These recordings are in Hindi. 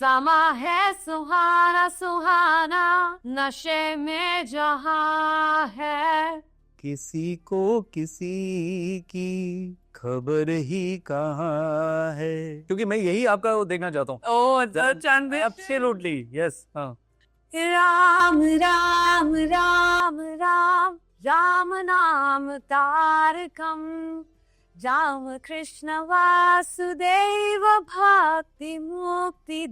समा है सुहाना सुहाना, नशे में जहां है, किसी को किसी की खबर ही कहाँ है। क्योंकि मैं यही आपका वो देखना चाहता हूँ। ओ चंद, एब्सोल्युटली यस। हाँ, राम राम राम राम, राम नाम तारकम, राम कृष्ण वासुदेव भक्ति मुक्तिदायकम।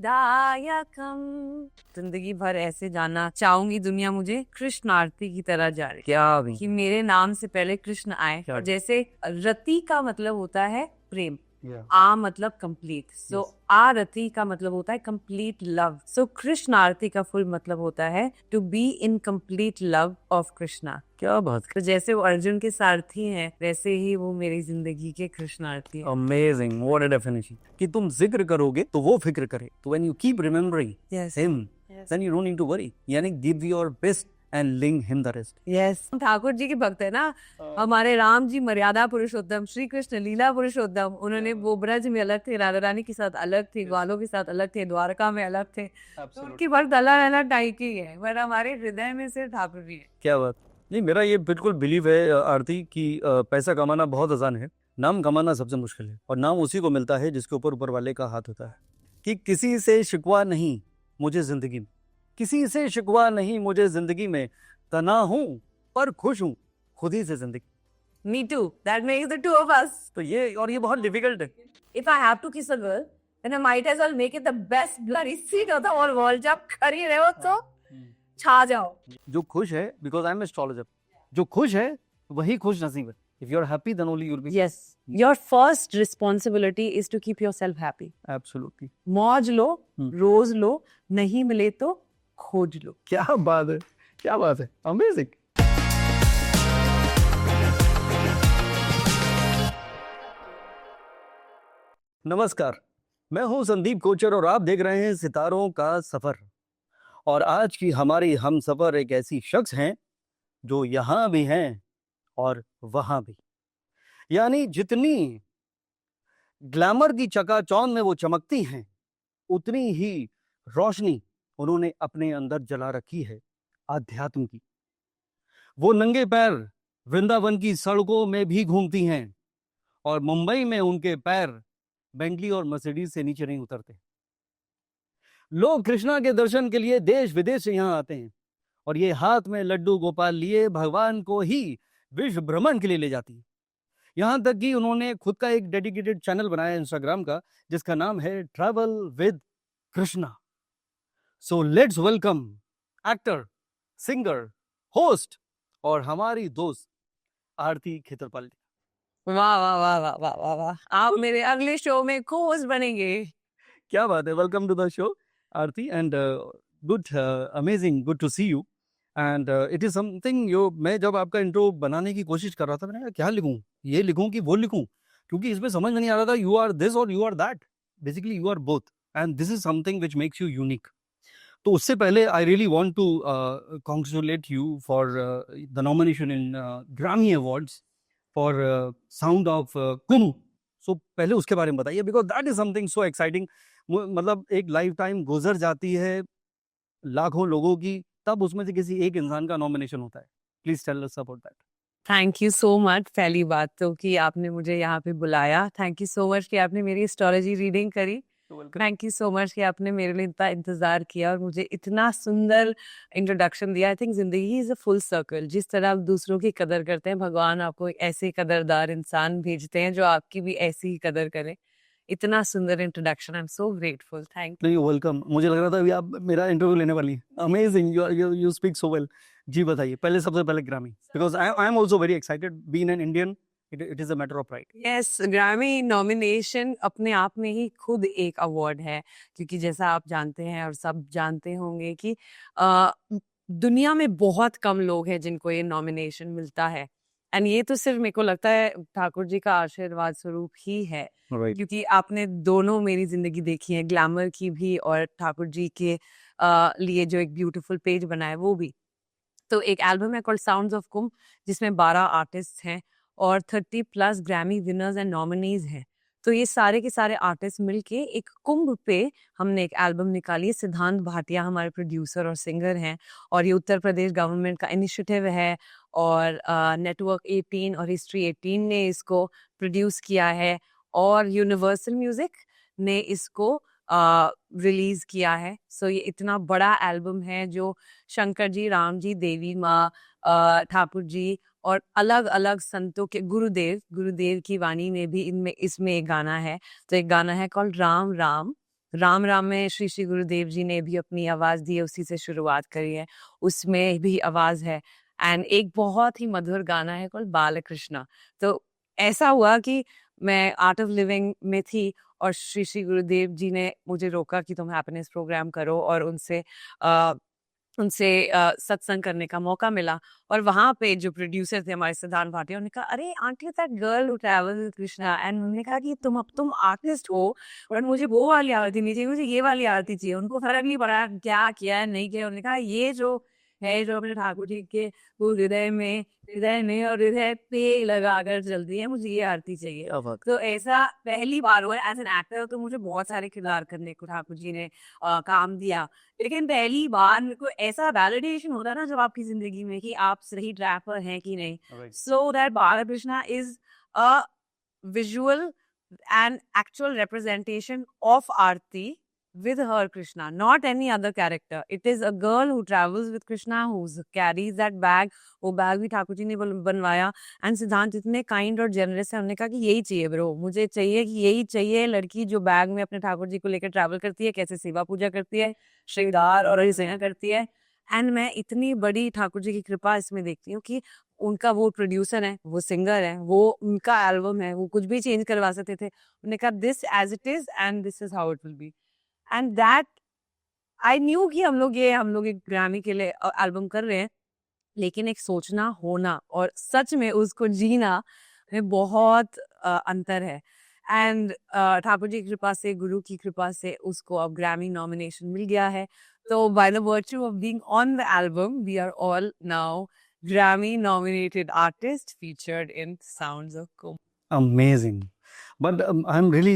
जिंदगी भर ऐसे जाना चाहूंगी, दुनिया मुझे कृष्ण आरती की तरह जा रही क्या भी कि मेरे नाम से पहले कृष्ण आए। क्या? जैसे रति का मतलब होता है प्रेम, Yeah. आ मतलब कंप्लीट, सो Yes. आरती का मतलब होता है complete love. So Krishna aarti का फुल मतलब होता है to be in complete love of Krishna. क्या बात। तो जैसे वो अर्जुन के सारथी हैं, वैसे ही वो मेरी जिंदगी के कृष्ण आरती हैं। Amazing, what a definition. कि तुम जिक्र करोगे तो वो फिक्र करे। तो when you keep remembering Yes. Him, Yes. Then you don't need to worry. यानी give your best and link him the rest. Yes, Thakur ji के भक्त है ना हमारे राम जी, मर्यादा पुरुषोत्तम, श्री कृष्ण लीला पुरुषोत्तम। उन्होंने वो ब्रज में अलग थे, राधा रानी के साथ अलग थे, ग्वालों के साथ अलग थे, द्वारका में अलग थे। तो उनकी भक्त अलग अलग टाइप की है, पर हमारे हृदय में सिर्फ ठाकुर जी है। क्या बात। नहीं, मेरा ये बिल्कुल बिलीव है आरती कि पैसा कमाना बहुत आसान है, नाम कमाना सबसे मुश्किल है। और नाम उसी को मिलता है जिसके ऊपर वाले का हाथ होता है। कि किसी से शिकवा नहीं मुझे जिंदगी में, किसी से शिकवा नहीं मुझे जिंदगी में, तना हूं पर खुश हूं खुद ही से जिंदगी। Me too. That makes the two of us. तो ये, और ये बहुत डिफिकल्ट है। If I have to kiss a girl, then I might as well make it the best bloody seat of the whole world. जब खड़ी रहो तो छा जाओ। जो खुश है, बिकॉज आई एम एस्ट्रोलॉजर, जो खुश है वही खुश नसीब है। If you are happy then only you will be. Yes. Your first responsibility is to keep yourself happy. Absolutely. मौज लो, रोज लो, नहीं मिले तो खोज लो। क्या बात है, क्या बात है, अमेजिंग। नमस्कार, मैं हूं संदीप कोचर और आप देख रहे हैं सितारों का सफर। और आज की हमारी हम सफर एक ऐसी शख्स हैं जो यहां भी हैं और वहां भी। यानी जितनी ग्लैमर की चकाचौंध में वो चमकती हैं, उतनी ही रोशनी उन्होंने अपने अंदर जला रखी है आध्यात्म की। वो नंगे पैर वृंदावन की सड़कों में भी घूमती हैं और मुंबई में उनके पैर बेंटली और मर्सिडीज से नीचे नहीं उतरते। लोग कृष्णा के दर्शन के लिए देश विदेश से यहाँ आते हैं और ये हाथ में लड्डू गोपाल लिए भगवान को ही विश्व भ्रमण के लिए ले जाती है। यहाँ तक कि उन्होंने खुद का एक डेडिकेटेड चैनल बनाया इंस्टाग्राम का, जिसका नाम है travel with Krishna. So let's welcome actor, singer, host और हमारी दोस्त आरती खेतरपाल। वाह वाह वाह वाह वाह वाह वाह, आप मेरे अगले शो में कोच बनेंगे। क्या बात है, welcome to the show Aarti and good, amazing, good to see you. And it is something yo, मैं जब आपका इंट्रो बनाने की कोशिश कर रहा था, मैंने कहा क्या लिखूं, ये लिखूं कि वो लिखूं, क्योंकि इसमें समझ में नहीं आ रहा था यू आर दिस और you are that. Basically you are both and this is something which makes you unique. तो उससे पहले I really want to congratulate you for the nomination in Grammy awards for sound of कुम। सो पहले उसके बारे में बताइए, because that is something so exciting. मतलब एक लाइफ टाइम गुजर जाती है लाखों लोगों की, तब उसमें से किसी एक इंसान का नॉमिनेशन होता है। Please tell us about that. Thank you so much. पहली बात तो कि आपने मुझे यहाँ पे बुलाया, थैंक यू सो मच कि आपने मेरी एस्ट्रोलॉजी रीडिंग करी, थैंक यू सो मच कि आपने मेरे लिए इतना इंतजार किया और मुझे इतना सुंदर इंट्रोडक्शन दिया। आई थिंक जिंदगी इज अ फुल सर्कल। जिस तरह आप दूसरों की कदर करते हैं, भगवान आपको ऐसे कदरदार इंसान भेजते हैं जो आपकी भी ऐसी ही कदर करें। इतना सुंदर introduction, I am so grateful, thank नहीं, वेलकम। मुझे लग रहा था अभी आप मेरा इंटरव्यू लेने वाली हैं। Amazing, you speak so well. जी बताइए, पहले सबसे पहले Grammy, because I am also very excited being an Indian, it is a matter of pride. Yes, Grammy nomination अपने आप में ही खुद एक अवार्ड है, क्योंकि जैसा आप जानते हैं और सब जानते होंगे कि दुनिया में बहुत कम लोग हैं जिनको ये नॉमिनेशन मिलता है। एंड ये तो सिर्फ मेरे को लगता है ठाकुर जी का आशीर्वाद स्वरूप ही है, क्योंकि आपने दोनों मेरी जिंदगी देखी है, ग्लैमर की भी और ठाकुर जी के लिए जो एक ब्यूटीफुल पेज बना है वो भी। तो एक एल्बम है कॉल्ड साउंड्स ऑफ कुंभ, जिसमें 12 आर्टिस्ट हैं और 30+ ग्रैमी विनर्स एंड नॉमिनीज हैं। तो ये सारे के सारे आर्टिस्ट मिलके एक कुंभ पे हमने एक एल्बम निकाली है। सिद्धांत भाटिया हमारे प्रोड्यूसर और सिंगर हैं, और ये उत्तर प्रदेश गवर्नमेंट का इनिशिएटिव है, और नेटवर्क 18 और हिस्ट्री 18 ने इसको प्रोड्यूस किया है, और यूनिवर्सल म्यूजिक ने इसको रिलीज किया है। सो ये इतना बड़ा एल्बम है जो शंकर जी, राम जी, देवी माँ, ठाकुर जी और अलग अलग संतों के गुरुदेव की वाणी में भी इनमें इसमें एक गाना है। तो एक गाना है कॉल्ड राम राम। राम राम में श्री श्री गुरुदेव जी ने भी अपनी आवाज दी है, उसी से शुरुआत करी है, उसमें भी आवाज है। एंड एक बहुत ही मधुर गाना है कॉल्ड बाल कृष्णा। तो ऐसा हुआ कि मैं आर्ट ऑफ लिविंग में थी और श्री श्री गुरुदेव जी ने मुझे रोका कि तुम हैप्पीनेस प्रोग्राम करो, और उनसे सत्संग करने का मौका मिला। और वहां पे जो प्रोड्यूसर थे हमारे सिद्धांत भाटिया, उन्होंने कहा अरे aunty that girl who travel with Krishna, and उन्होंने कहा कि तुम आर्टिस्ट हो और मुझे वो वाली आरती नहीं चाहिए, मुझे ये वाली आरती चाहिए। उनको फर्क नहीं पड़ा क्या किया है नहीं किया, उन्होंने कहा ये जो है जो अपने ठाकुर जी के वो हृदय में और हृदय पे लगा कर चलती है, मुझे ये आरती चाहिए। तो ऐसा पहली बार हुआ एज एन एक्टर। तो मुझे बहुत सारे किरदार करने को ठाकुर जी ने काम दिया, लेकिन पहली बार मेरे को ऐसा वैलिडेशन होता है ना जब आपकी जिंदगी में कि आप सही ट्रैक पर हैं कि नहीं। So that Balkrishna is a visual and actual representation of Aarti with her Krishna, not any other character. It is a girl who travels with Krishna, who carries that bag. वो बैग भी ठाकुर जी ने बनवाया। एंड सिद्धांत इतने काइंड और जेनरस है, हमने कहा कि यही चाहिए ब्रो, मुझे चाहिए कि यही चाहिए लड़की जो बैग में अपने ठाकुर जी को लेकर ट्रैवल करती है, कैसे सेवा पूजा करती है, श्रृंगार और रचना करती है। एंड मैं इतनी बड़ी ठाकुर जी की कृपा इसमें देखती हूँ कि उनका वो प्रोड्यूसर है, वो सिंगर है, वो उनका एल्बम है, वो कुछ भी चेंज करवा सकते थे। उन्होंने कहा this as it is and this is how it will be, and that I knew कि हम लोग एक ग्रैमी के लिए एल्बम कर रहे हैं, लेकिन एक सोचना, होना और सच में उसको जीना में बहुत अंतर है। एंड ठाकुर जी की कृपा से, गुरु की कृपा से उसको अब ग्रैमी नॉमिनेशन मिल गया है। तो by the virtue of being on the album, we are all now Grammy nominated artist featured in Sounds of Kumbh. Amazing. But I'm really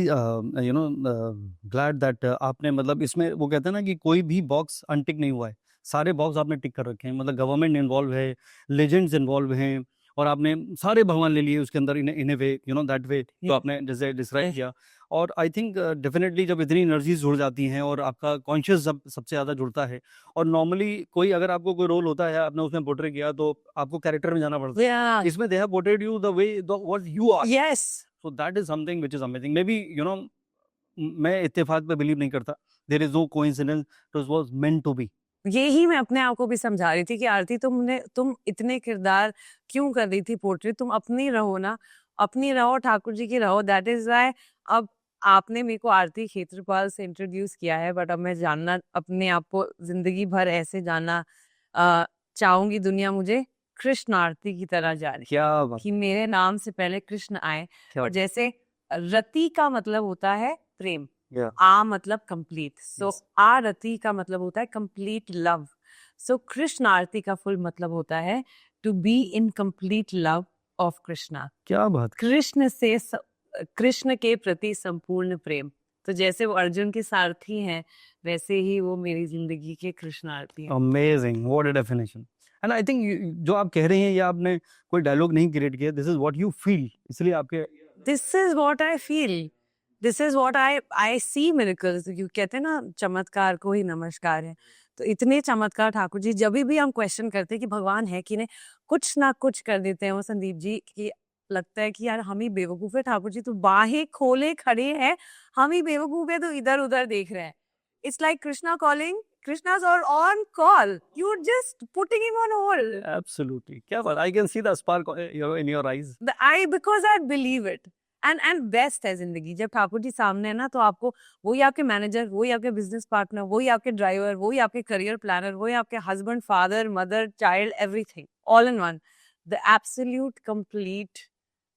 glad that आपने मतलब इसमें वो कहते हैं ना कि कोई भी बॉक्स अनटिक नहीं हुआ है, सारे बॉक्स आपने टिक कर रखे हैं। मतलब गवर्नमेंट इन्वॉल्व है, लेजेंड्स इन्वॉल्व हैं, और आपने सारे भगवान ले लिए उसके अंदर इन ए वे, दैट वे तो आपने जैसे डिस्क्राइब किया। और आई थिंक डेफिनेटली जब इतनी एनर्जीज जुड़ जाती हैं और आपका कॉन्शियस जब सबसे ज़्यादा जुड़ता है, और नॉर्मली कोई अगर आपको कोई रोल होता है, आपने उसमें पोर्ट्रे किया तो आपको कैरेक्टर में जाना पड़ता है। Yeah. इसमें they have portrayed you the way what you are. Yes. So that is something which is amazing. Maybe मैं इत्तेफाक पे बिलीव नहीं करता। There is no coincidence. It was meant to be. यही मैं अपने आप को भी समझा रही थी कि आरती तुम इतने किरदार क्यों कर रही थी पोर्ट्रेट, तुम अपनी रहो ना, अपनी रहो, ठाकुर जी की रहो। दैट इज वाई अब आपने मेरे को आरती क्षेत्रपाल से इंट्रोड्यूस किया है, बट अब मैं जानना अपने आप को जिंदगी भर ऐसे जानना चाहूंगी, दुनिया मुझे कृष्ण आरती की तरह जाने, क्या बात, कि मेरे नाम से पहले कृष्ण आए। क्या और जैसे रति का मतलब होता है प्रेम, Yeah. आ मतलब कंप्लीट, सो Yes. आरती का मतलब होता है complete love. So Krishna aarti का फुल मतलब होता है to be in complete love of Krishna. क्या बात, कृष्ण के प्रति संपूर्ण प्रेम। तो जैसे वो अर्जुन के सारथी हैं, वैसे ही वो मेरी जिंदगी के कृष्ण आरती हैं। Amazing, what a definition. And I think जो आप कह रहे हैं ये आपने कोई डायलॉग नहीं क्रिएट किया, this is what you feel, इसलिए आपके this is what I feel, this is what I see miracles. क्यों कहते हैं ना, चमत्कार को ही नमस्कार है। तो इतने चमत्कार ठाकुर जी, जब भी हम क्वेश्चन करते हैं कि भगवान है कि नहीं, कुछ ना कुछ कर देते हैं वो संदीप जी, कि लगता है कि यार हम ही बेवकूफ है, ठाकुर जी तो बाहें खोले खड़े हैं, हम ही बेवकूफ है तो इधर उधर देख रहे हैं। It's like Krishna calling, Krishna's are on call. You're just putting him on hold. Absolutely, क्या बात, I can see the spark in your eyes. Because I believe it. And best है जिंदगी जब ठाकुर जी सामने है ना, तो आपको वही आपके मैनेजर, वही आपके बिजनेस पार्टनर, वही आपके ड्राइवर, वही आपके करियर प्लानर, वही आपके husband, father, mother, child, everything all in one, the absolute complete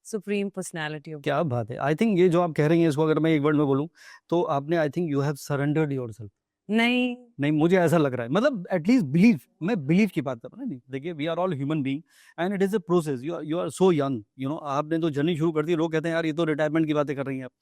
supreme personality of. क्या बात है। आई थिंक ये जो आप कह रही हैं इसको अगर मैं एक वर्ड में बोलूं तो आपने, I think you have surrendered yourself. नहीं नहीं, मुझे ऐसा लग रहा है, मतलब एटलीस्ट बिलीव, मैं बिलीव की बात कर रहा हूँ ना। देखिए, we are all human being and it is a process. You are so young, you know, आपने तो जर्नी शुरू कर दी। लोग कहते हैं यार ये तो रिटायरमेंट की बातें कर रही हैं आप।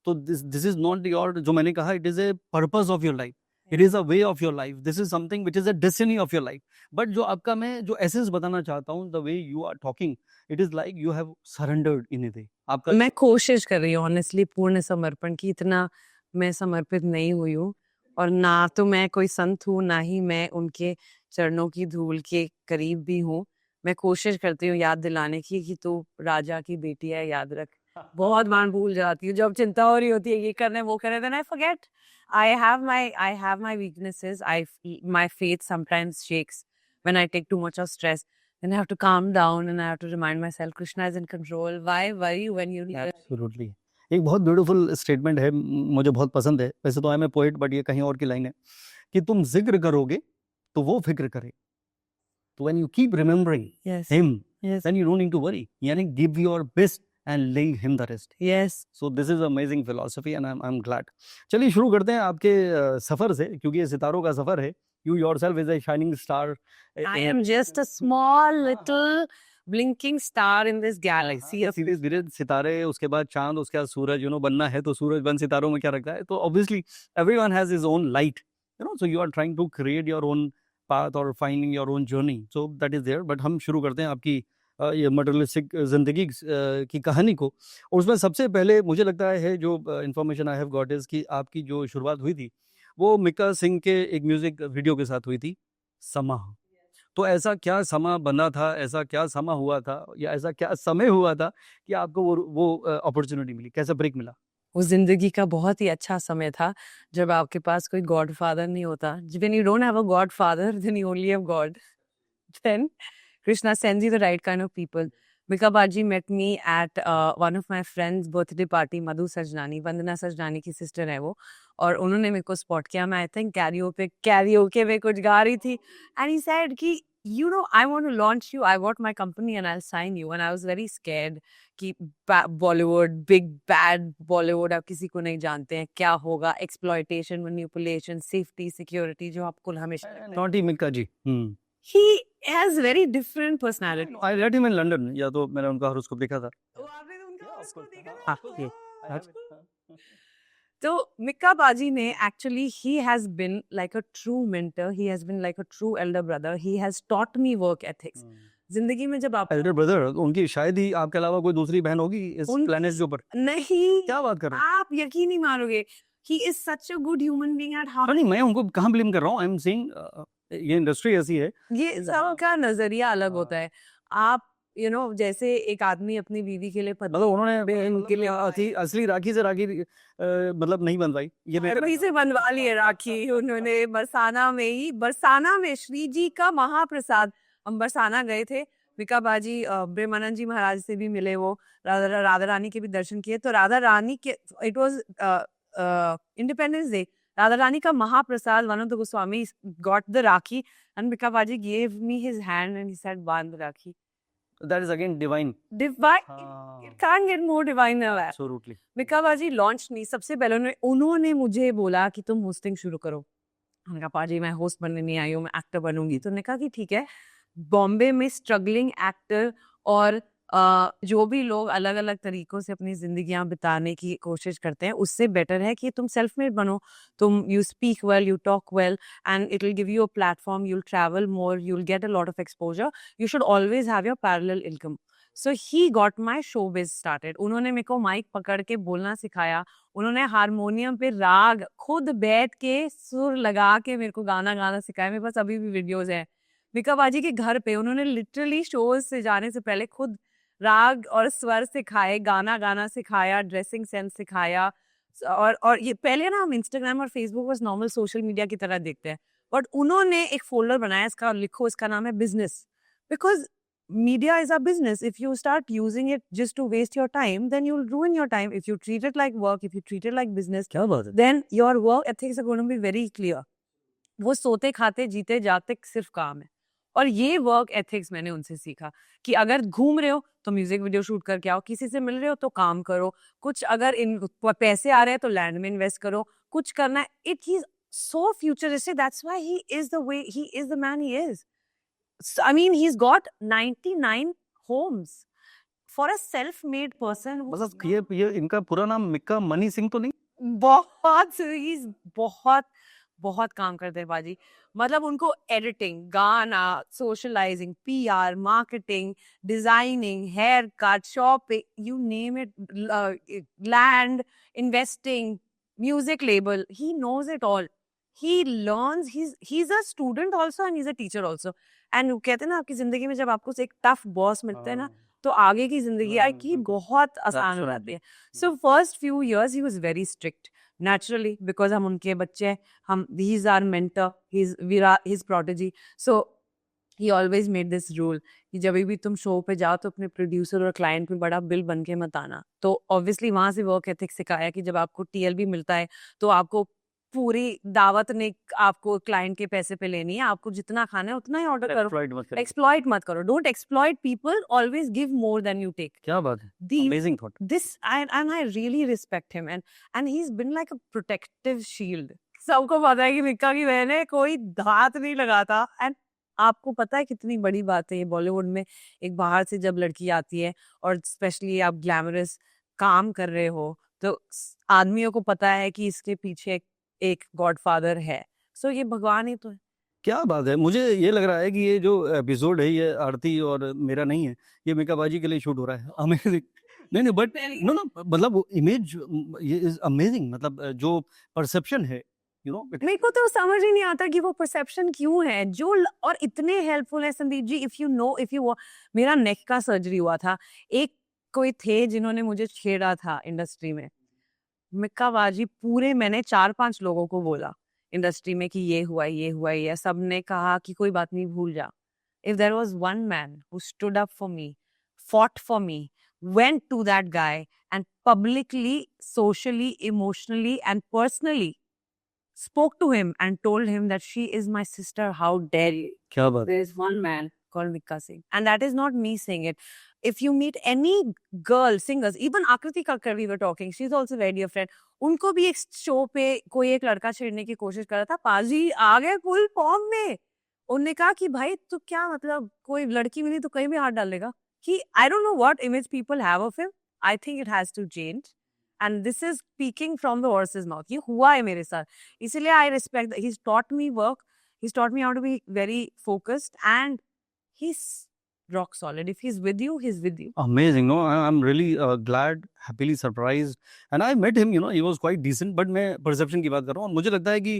तो दिस इज नॉट योर, जो मैंने कहा, it is a purpose of your life, it is a way of your life, this is something which is a destiny of your life. But जो आपका, मैं जो एसेंस बताना चाहता हूँ, the way you are talking, it is like you have surrendered in it. आपका मैं कोशिश कर रही हूँ ऑनेस्टली पूर्ण समर्पण की, इतना मैं समर्पित नहीं हुई हूँ। और ना तो मैं कोई संत हूँ, ना ही मैं उनके चरणों की धूल के करीब भी हूँ। मैं कोशिश करती हूँ याद दिलाने की कि तू राजा की बेटी है, याद रख। बहुत बार भूल जाती हूँ जब चिंता हो रही होती है, ये करना है वो करना है, then I forget. I have my weaknesses. My faith sometimes shakes when I take too much of stress. Then I have to calm down and I have to remind myself Krishna is in control. Why worry when you need absolutely. एक बहुत ब्यूटीफुल स्टेटमेंट है, मुझे बहुत पसंद है। वैसे तो I am a poet, but ये कहीं और की लाइन है कि तुम जिक्र करोगे तो वो फिक्र करे। तो when you keep remembering Yes. Him, Yes. Then you don't need to worry, यानी give your best and leave him the rest. Yes. So this is amazing philosophy and I am glad. चलिए शुरू करते हैं आपके सफर से, क्योंकि ये सितारों का सफर है। You yourself is a shining star. I am just a small little blinking star in this galaxy of धीरे धीरे सितारे, उसके बाद चांद, उसके बाद सूरज। यू नो, बनना है तो सूरज बन, सितारों में क्या रखता है। तो obviously everyone has his own light, you know, so you are trying to create your own path और finding your own journey, so that is there. But हम शुरू करते हैं आपकी ये मटेरियलिस्टिक जिंदगी की कहानी को। और उसमें सबसे पहले मुझे लगता है जो information I have got is कि आपकी जो शुरुआत हुई थी वो मिक्का सिंह के एक म्यूजिक वीडियो के साथ हुई थी, समा। तो ऐसा क्या समा बना था, ऐसा क्या समा हुआ था, या ऐसा क्या समय हुआ था कि आपको वो अपॉर्चुनिटी मिली, कैसा ब्रेक मिला? वो जिंदगी का बहुत ही अच्छा समय था जब आपके पास कोई गॉडफादर नहीं होता। When you don't have a godfather, then you only have God. Then Krishna sends you the right kind of people. Mika Baji met me at one of my friends' birthday party, Madhu Sajnani, Vandana Sajnani की sister है वो, और उन्होंने मेरे को spot किया। मैं I think karaoke में कुछ गा रही थी, and he said कि you know I want to launch you, I want my company and I'll sign you, and I was very scared कि बॉलीवुड, बिग बैड बॉलीवुड, आप किसी को नहीं जानते हैं, क्या होगा, एक्सप्लॉयटेशन, मैनिपुलेशन, सेफ्टी, सिक्योरिटी, जो आपको हमेशा naughty Mikka ji. he has very different personality. I read him in London, या तो मैंने उनका हॉरोस्कोप देखा था। वो आपने उनका horoscope देखा था? हाँ, ये, Oh, अच्छा। तो मिक्का बाजी ने actually he has been like a true mentor, he has been like a true elder brother, he has taught me work ethics. जिंदगी में जब आप एल्डर ब्रदर, उनकी शायद ही आपके अलावा कोई दूसरी बहन होगी इस उन- प्लेनेट के ऊपर। नहीं, क्या बात कर रहे हैं? आप यकीन नहीं मारोगे, he is such a good human being at heart. नहीं, मैं उनको कहाँ ब्लेम कर रहा हूँ, आई एम सेइंग ये इंडस्ट्री ऐसी है। ये सबका नजरिया अलग होता है। आप you know, जैसे एक आदमी अपनी बीवी के लिए मतलब उन्होंने बहन के लिए असली राखी से राखी मतलब नहीं बनवाई, ये मैं वहीं से बनवा लिए राखी उन्होंने बरसाना में ही, बरसाना में श्री जी का महाप्रसाद। हम बरसाना गए थे, मिका बाजी ब्रह्मानंद जी महाराज से भी मिले, वो राधा रानी के भी दर्शन किए। तो राधा रानी के, it was Independence Day, Radha Rani का महाप्रसाद, one of the Goswami got the rakhi and Mika बाजी gave me his hand and he said बांध rakhi. That is again divine. Divine, it can't get more divine than that. Absolutely. Mika बाजी लॉन्च नहीं, सबसे पहले उन्होंने मुझे बोला कि तुम होस्टिंग शुरू करो। मैंने कहा पाजी मैं होस्ट बनने नहीं आई हूँ, मैं एक्टर बनूंगी। तो उन्होंने कहा कि ठीक है, बॉम्बे में स्ट्रगलिंग एक्टर और जो भी लोग अलग अलग तरीकों से अपनी जिंदगियां बिताने की कोशिश करते हैं, उससे बेटर है कि तुम सेल्फ मेड बनो। तुम you speak well, you talk well and it will give you a platform, you will travel more, you will get a lot of exposure, you should always have your parallel income. So he got my showbiz started. उन्होंने मेरे को माइक पकड़ के बोलना सिखाया, उन्होंने हारमोनियम पे राग खुद बैठ के सुर लगा के मेरे को गाना सिखाया। मेरे पास अभी भी वीडियोज हैं। मिका बाजी के घर पे उन्होंने लिटरली शोज से जाने से पहले खुद राग और स्वर सिखाए, गाना सिखाया, ड्रेसिंग सेंस सिखाया। और ये पहले ना हम इंस्टाग्राम और फेसबुक बस नॉर्मल सोशल मीडिया की तरह देखते हैं, बट उन्होंने एक फोल्डर बनाया, इसका लिखो, इसका नाम है business, because media is a business. If you start using it just to waste your time, then you'll ruin your time. If you treat it like work, if you treat it like business, क्या बात है? then your work ethics are going to be very clear. वो सोते खाते जीते जाते सिर्फ काम है। और ये वर्क एथिक्स मैंने उनसे सीखा कि अगर घूम रहे हो तो म्यूजिक वीडियो शूट करके आओ, किसी से मिल रहे हो तो काम करो, कुछ अगर इन पैसे आ रहे हैं तो लैंड में इन्वेस्ट करो, कुछ करना है। It is so futuristic. That's why he is the way he is, the man he is. So, I mean, he's got 99 homes. For a self-made person who's मतलब ये इनका पूरा नाम मिक्का मनी सिंह तो नहीं? he's बहुत काम करते हैं बाजी. मतलब उनको एडिटिंग, गाना, socialising, PR, marketing, designing, hair cut, shopping, you name it, land, investing, music label, he knows it all. He learns, he's a student also and he's a teacher also. And वो कहते हैं ना, आपकी जिंदगी में जब आपको एक टफ बॉस मिलता है ना, तो आगे की जिंदगी की बहुत आसान हो जाती है. So first few years he was very strict. Naturally, because हम उनके बच्चे हैं, he's our mentor, we are his prodigy. So he always made this rule कि जब भी तुम शो पे जाओ तो अपने प्रोड्यूसर और क्लाइंट में बड़ा बिल बन के मत आना. तो ऑब्वियसली वहां से वर्क एथिक सिखाया कि जब आपको टीएलबी मिलता है तो आपको पूरी दावत ने आपको क्लाइंट के पैसे पे लेनी है. आपको जितना खाना है उतना ही ऑर्डर करो. एक्सप्लॉइट मत करो. Don't exploit people. Always give more than you take. क्या बात है. Amazing thought. This and I really respect him, and he's been like a protective shield. सबको पता है कि मिक्का की बहन है, कोई धात नहीं लगाता. एंड आपको पता है कितनी बड़ी बात है ये बॉलीवुड में, एक बाहर से जब लड़की आती है और स्पेशली आप ग्लैमरस काम कर रहे हो तो आदमियों को पता है कि इसके पीछे एक गॉडफादर है. सो ये भगवान ही तो है. क्या बात है. मुझे ये लग रहा है कि ये जो एपिसोड है ये आरती और मेरा नहीं है, ये मिक्का बाजी के लिए शूट हो रहा है. अमेजिंग. नहीं बट नो मतलब इमेज ये इज अमेजिंग. मतलब जो परसेप्शन है, यू नो, मेरे को तो समझ ही नहीं आता कि वो परसेप्शन क्यों है जो और इतने हेल्पफुल है. संदीप जी, इफ यू मेरा नेक का सर्जरी हुआ था. एक कोई थे जिन्होंने मुझे छेड़ा था इंडस्ट्री में. मिक्का बाजी पूरे, मैंने 4-5 लोगों को बोला इंडस्ट्री में कि ये हुआ ये. सबने कहा कि कोई बात नहीं, भूल जा. If there was one man who stood up for me, fought for me, went to that guy and publicly, socially, emotionally and personally spoke to him and told him that she is my sister, how dare you. क्या बात. There is one man called Mikka Singh, and that is not me saying it. If you meet any girl singers, even Akriti Kakkar, we were talking, she's also very dear friend. उनको भी एक शो पे कोई एक लड़का छेड़ने की कोशिश कर रहा था. पाजी आ गए फुल फॉर्म में. उन्होंने कहा कि भाई तू क्या, मतलब कोई लड़की मिली तो कहीं भी हाथ डालेगा. कि I don't know what image people have of him. I think it has to change. And this is speaking from the horse's mouth. ये हुआ है मेरे साथ. इसलिए I respect that. He's taught me work. He's taught me how to be very focused, and he's rock solid. If he's with you, he's with you. Amazing. No, I'm really glad, happily surprised. And I met him, you know, he was quite decent. But मैं perception की बात कर रहा हूँ. और मुझे लगता है कि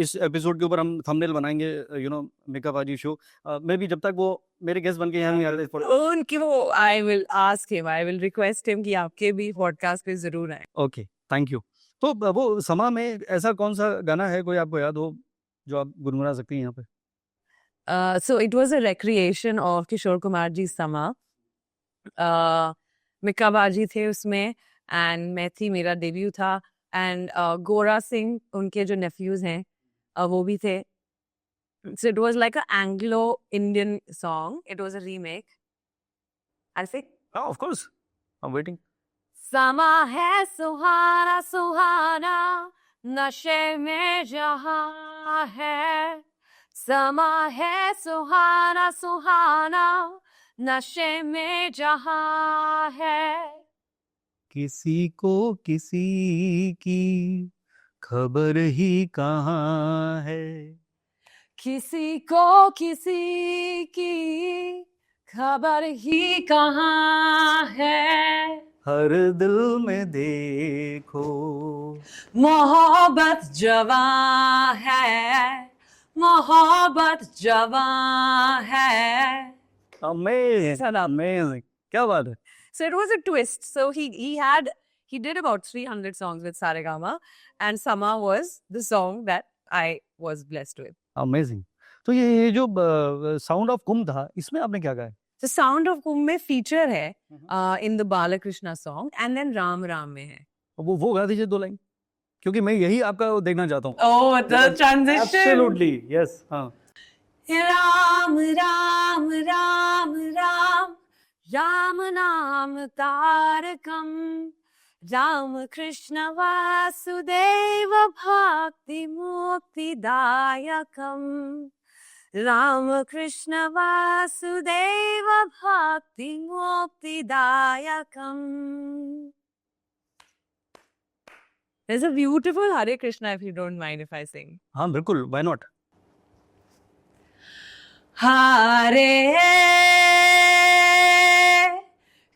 इस एपिसोड के ऊपर हम थंबनेल बनाएंगे, you know, मिक्का बाजी शो. मैं भी जब तक वो मेरे गेस्ट बन के यहाँ नहीं आ रहे. उनकी वो I will ask him, I will request him कि आपके भी पॉडकास्ट पे जरूर आए. Okay, thank you. तो वो समा में ऐसा कौन सा गाना है कोई आपको याद हो जो आप गुनगुना सकती हैं यहाँ पे? So it was a recreation of Kishore Kumar ji's Sama. Mika बाजी थे उसमें एंड मैं थी, मेरा डेब्यू था. एंड गोरा सिंह उनके जो नेफ्यूज हैं वो भी थे. So it was like an Anglo-Indian song. It was a remake. I'll say. Oh, of course. I'm waiting. समा है सुहाना सुहाना, नशे में जहां है. समा है सुहाना सुहाना, नशे में जहां है. किसी को किसी की खबर ही कहाँ है. किसी को किसी की खबर ही कहाँ है. हर दिल में देखो मोहब्बत जवां है, मोहब्बत जवां है. Amazing. Amazing. क्या बात है. So it was a twist. So he did about 300 songs with Saregama, and Sama was the song that I was blessed with. Amazing. तो ये जो साउंड ऑफ कुम था, इसमें आपने क्या गाया? The Sound of Kum में feature है in the Balakrishna song, and then Ram Ram में है. वो गा दीजिए 2 लाइन, क्योंकि मैं यही आपका देखना चाहता हूँ. Oh, the transition. Absolutely. Yes. हाँ. राम राम राम राम, राम नाम तारकम, राम कृष्ण वासुदेव भक्ति मुक्तिदायकम, राम कृष्ण वासुदेव भक्ति मुक्तिदायकम. There's a beautiful Hare Krishna, if you don't mind if I sing. हाँ बिल्कुल, why not? Hare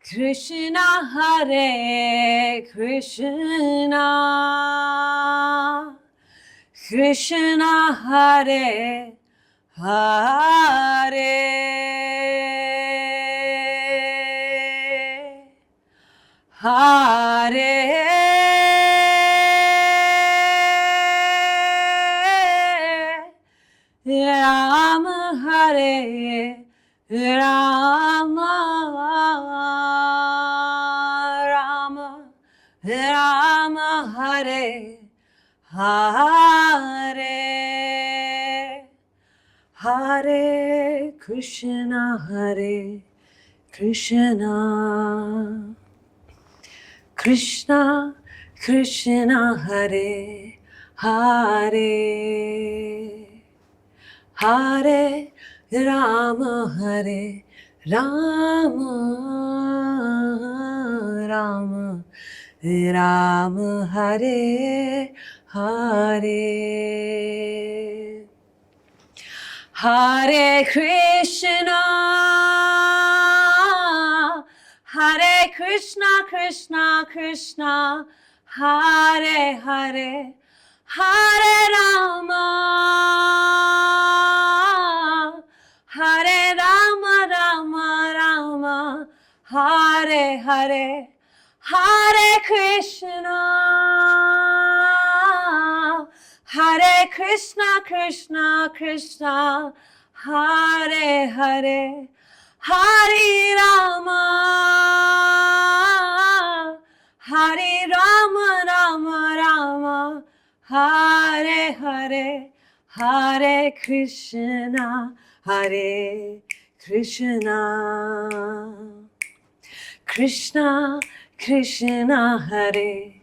Krishna, Hare Krishna, Krishna Hare Hare, Hare Ram, Hare Ram, Ram Ram, Hare Hare, Hare Krishna, Hare Krishna, Krishna Krishna, Hare Hare, Hare Ram, Hare Ram, Ram Ram, Hare Hare, Hare Krishna, Hare Krishna, Krishna Krishna, Hare Hare, Hare Rama, Hare Rama, Rama Rama, Hare Hare, Hare Krishna, Hare Krishna, Krishna Krishna, Hare Hare, Hare Rama, Hare Rama, Rama Rama, Hare Hare, Hare Krishna, Hare Krishna, Krishna Krishna, Hare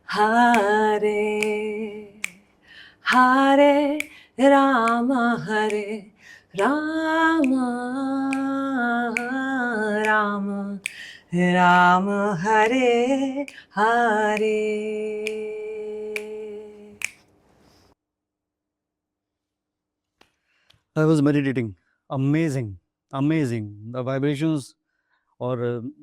Hare, Hare Rama, Hare Rama, Rama Rama, Hare Hare. I was meditating. Amazing, amazing. The vibrations और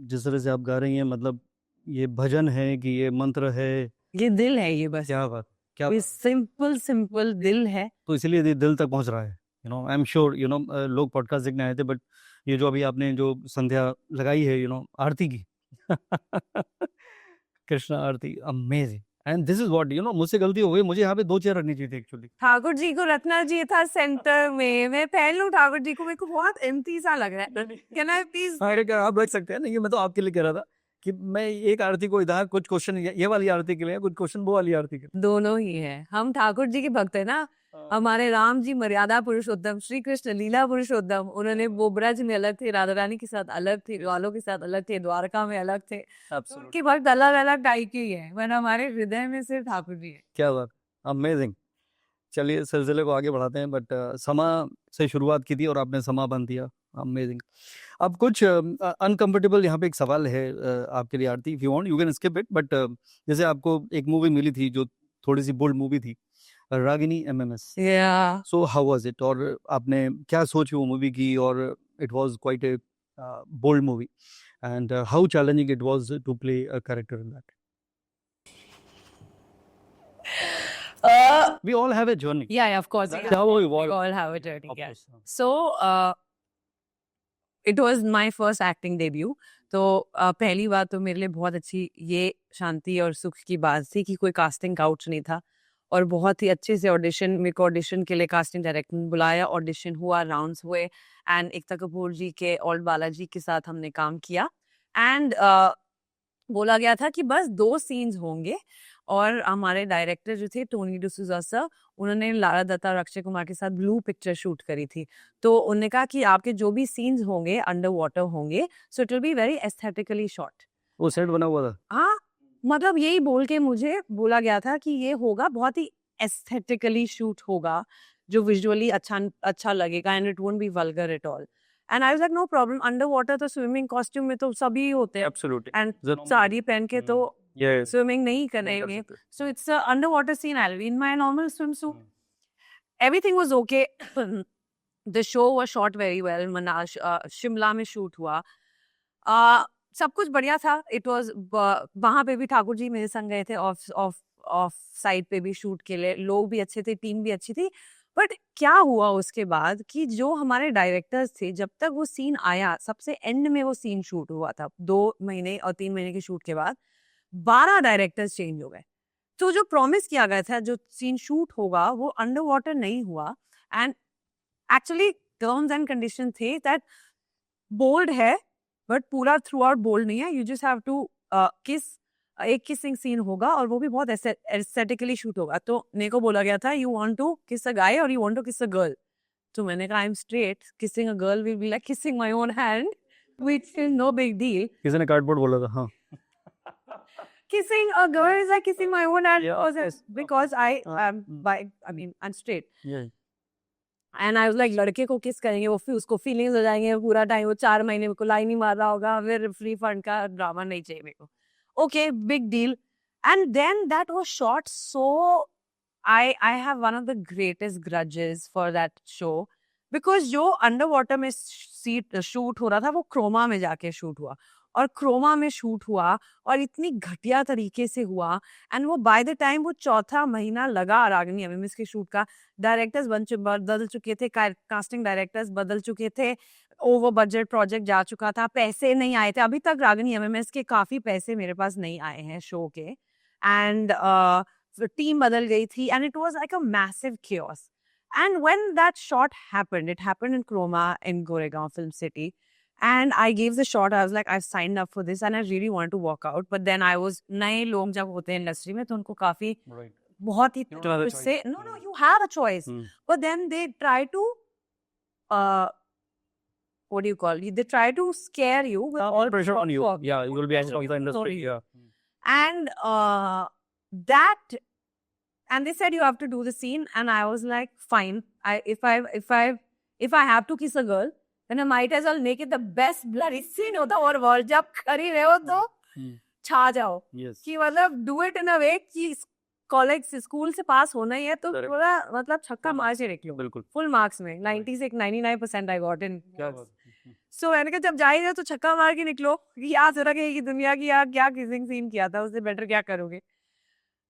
जिस तरह से आप गा रही हैं, मतलब ये भजन है कि ये मंत्र है? ये दिल है, ये बस क्या बात, क्या ये बात। सिंपल सिंपल दिल है. तो इसीलिए ये दिल तक पहुंच रहा है. You no, I am sure, you know, लोग पॉडकास्ट देखने आए थे, बट ये जो अभी आपने जो संध्या लगाई है, यू नो, आरती की Krishna Aarti, amazing. And this is what, you know, मुझसे गलती हो गई, मुझे यहाँ पे 2 चेयर रखनी चाहिए थी एक्चुअली. ठाकुर जी को रखना चाहिए था सेंटर में. मैं पहन लूं ठाकुर जी को, मेरे को बहुत एम्प्टी सा लग रहा है. Can I please? अरे क्या आप रख सकते हैं ना, ये मैं तो आपके लिए कह रहा था कि मैं एक आरती को इधर, कुछ क्वेश्चन ये वाली आरती के लिए, कुछ क्वेश्चन वो वाली आरती के लिए. दोनों ही है. हम ठाकुर जी के भक्त है ना. हमारे राम जी मर्यादा पुरुषोत्तम, श्री कृष्ण लीला पुरुषोत्तम. उन्होंने वो ब्रज में अलग थे, राधा रानी के साथ अलग थे, वालों के साथ अलग थे, द्वारका में अलग थे. उनके भक्त अलग अलग टाइप के ही है, वरना हमारे हृदय में सिर्फ ठाकुर जी है. क्या बात, अमेजिंग. चलिए सिलसिले को आगे बढ़ाते हैं, बट समा से शुरुआत की थी और आपने समा बंद दिया. अमेजिंग. अब कुछ अनकंफर्टेबल यहाँ पे एक सवाल है आपके लिए Aarti. If you want you can skip it, but जैसे आपको एक मूवी मिली थी जो थोड़ी सी बोल्ड मूवी थी, रागिनी एमएमएस. या सो हाउ वाज इट, और आपने क्या सोची वो मूवी की, और it was quite a bold movie, and how challenging it was to play a character in that. We all have a journey. Yeah, of course. That's how we evolve. We all have a journey. Of Yeah. course. So, it was my first acting debut. तो पहली बात तो मेरे लिए बहुत अच्छी ये शांति और सुख की बात थी कि कोई कास्टिंग काउच नहीं था, और बहुत ही अच्छे से ऑडिशन, मेरे को ऑडिशन के लिए कास्टिंग डायरेक्टर ने बुलाया, ऑडिशन हुआ, राउंड्स हुए, एंड एकता कपूर जी के और बालाजी के साथ हमने काम किया. एंड बोला गया था कि बस 2 सीन्स होंगे, और हमारे डायरेक्टर जो थे टोनी डिसूजा सर, उन्होंने लारा दत्ता और अक्षय कुमार के साथ ब्लू पिक्चर शूट करी थी. तो उन्होंने कहा कि आपके जो भी सीन्स होंगे अंडर वाटर होंगे, so it will be very aesthetically shot. वो सेट बना हुआ था. हाँ, मतलब यही बोल के मुझे बोला गया था कि ये होगा बहुत ही एस्थेटिकली शूट होगा, जो विजुअली अच्छा लगेगा, and it won't be vulgar at all. And I was like no problem, under water तो स्विमिंग कॉस्ट्यूम में तो सभी होते हैं, एब्सोल्युटली एंड साड़ी पहन के तो यस स्विमिंग नहीं करेंगे, so it's a under water scene, I will be in my normal swim suit, everything was okay. The show was shot very well, Manali Shimla में शूट हुआ, सब कुछ बढ़िया था। इट वाज, वहां पे भी ठाकुर जी मेरे संग गए थे, ऑफ ऑफ ऑफ साइड पे भी शूट के लिए, लोग भी अच्छे थे, टीम भी अच्छी थी। बट क्या हुआ उसके बाद कि जो हमारे डायरेक्टर्स थे, जब तक वो सीन आया, सबसे एंड में वो सीन शूट हुआ था, 2 महीने और 3 महीने के शूट के बाद 12 डायरेक्टर्स चेंज हो गए। तो जो प्रॉमिस किया गया था, जो सीन शूट होगा, वो अंडर वाटर नहीं हुआ। And actually terms and condition थे दैट बोल्ड है, बट पूरा थ्रू आउट बोल्ड नहीं है, यू जस्ट हैव टू किस, एक किसिंग सीन होगा और वो भी बहुत एस्थेटिकली शूट होगा। तो मेरे को बोला गया था, यू वांट टू किस अ गाय और यू वांट टू किस अ गर्ल। तो मैंने कहा, I am straight, kissing a girl will be like kissing my own hand, which is no big deal. किसी ने कार्डबोर्ड बोला था हाँ Kissing a girl is like kissing my own hand, Yes. because I am I'm straight. And I was like, लड़के को किस करेंगे, वो फिर उसको फीलिंग्स हो जाएंगे पूरा टाइम, वो 4 महीने मेरे को लाइन ही मार रहा होगा, फिर फ्री फंड का ड्रामा नहीं चाहिए मेरे को। Okay, big deal. And then that was shot so, I have one of the greatest grudges for that show, because जो अंडर वाटर में सीट शूट हो रहा था, वो क्रोमा में जाके शूट हुआ, और क्रोमा में शूट हुआ और इतनी घटिया तरीके से हुआ। एंड वो बाय द टाइम वो 4था महीना लगा रागिनी एमएमएस के शूट का, डायरेक्टर्स बदल चुके थे, कास्टिंग डायरेक्टर्स बदल चुके थे, ओवर बजट प्रोजेक्ट जा चुका था, पैसे नहीं आए थे, अभी तक रागिनी एमएमएस के काफी पैसे मेरे पास नहीं आए हैं शो के, एंड टीम बदल गई थी, and it was like a massive chaos. And when that shot happened, it happened in Chroma in Goregaon Film City. And I gave the shot, I was like, I've signed up for this and I really want to walk out. But then I was, नए लोग जब होते हैं इंडस्ट्री में, तो उनको काफी बहुत ही से, no, you have a choice. But then they try to, what do you call it? They try to scare you with all pressure on you. Yeah, you will be as the industry. Yeah. And that, and they said you have to do the scene, and I was like, fine. If I have to kiss a girl, then I might as well make it the best bloody scene of the whole world. जब खड़ी रहे हो तो छा जाओ, कि मतलब do it in a way कि कॉलेज स्कूल से पास होना ही है, तो पूरा मतलब छक्का मार के निकलो, बिल्कुल फुल मार्क्स में, 90 से 99% आई गॉट इन। सो मैंने कहा, जब जा ही रहे तो छक्का मार के निकलो, कि याद हो रहा है कि दुनिया की यार क्या किसिंग सीन किया था, उससे बेटर क्या करोगे,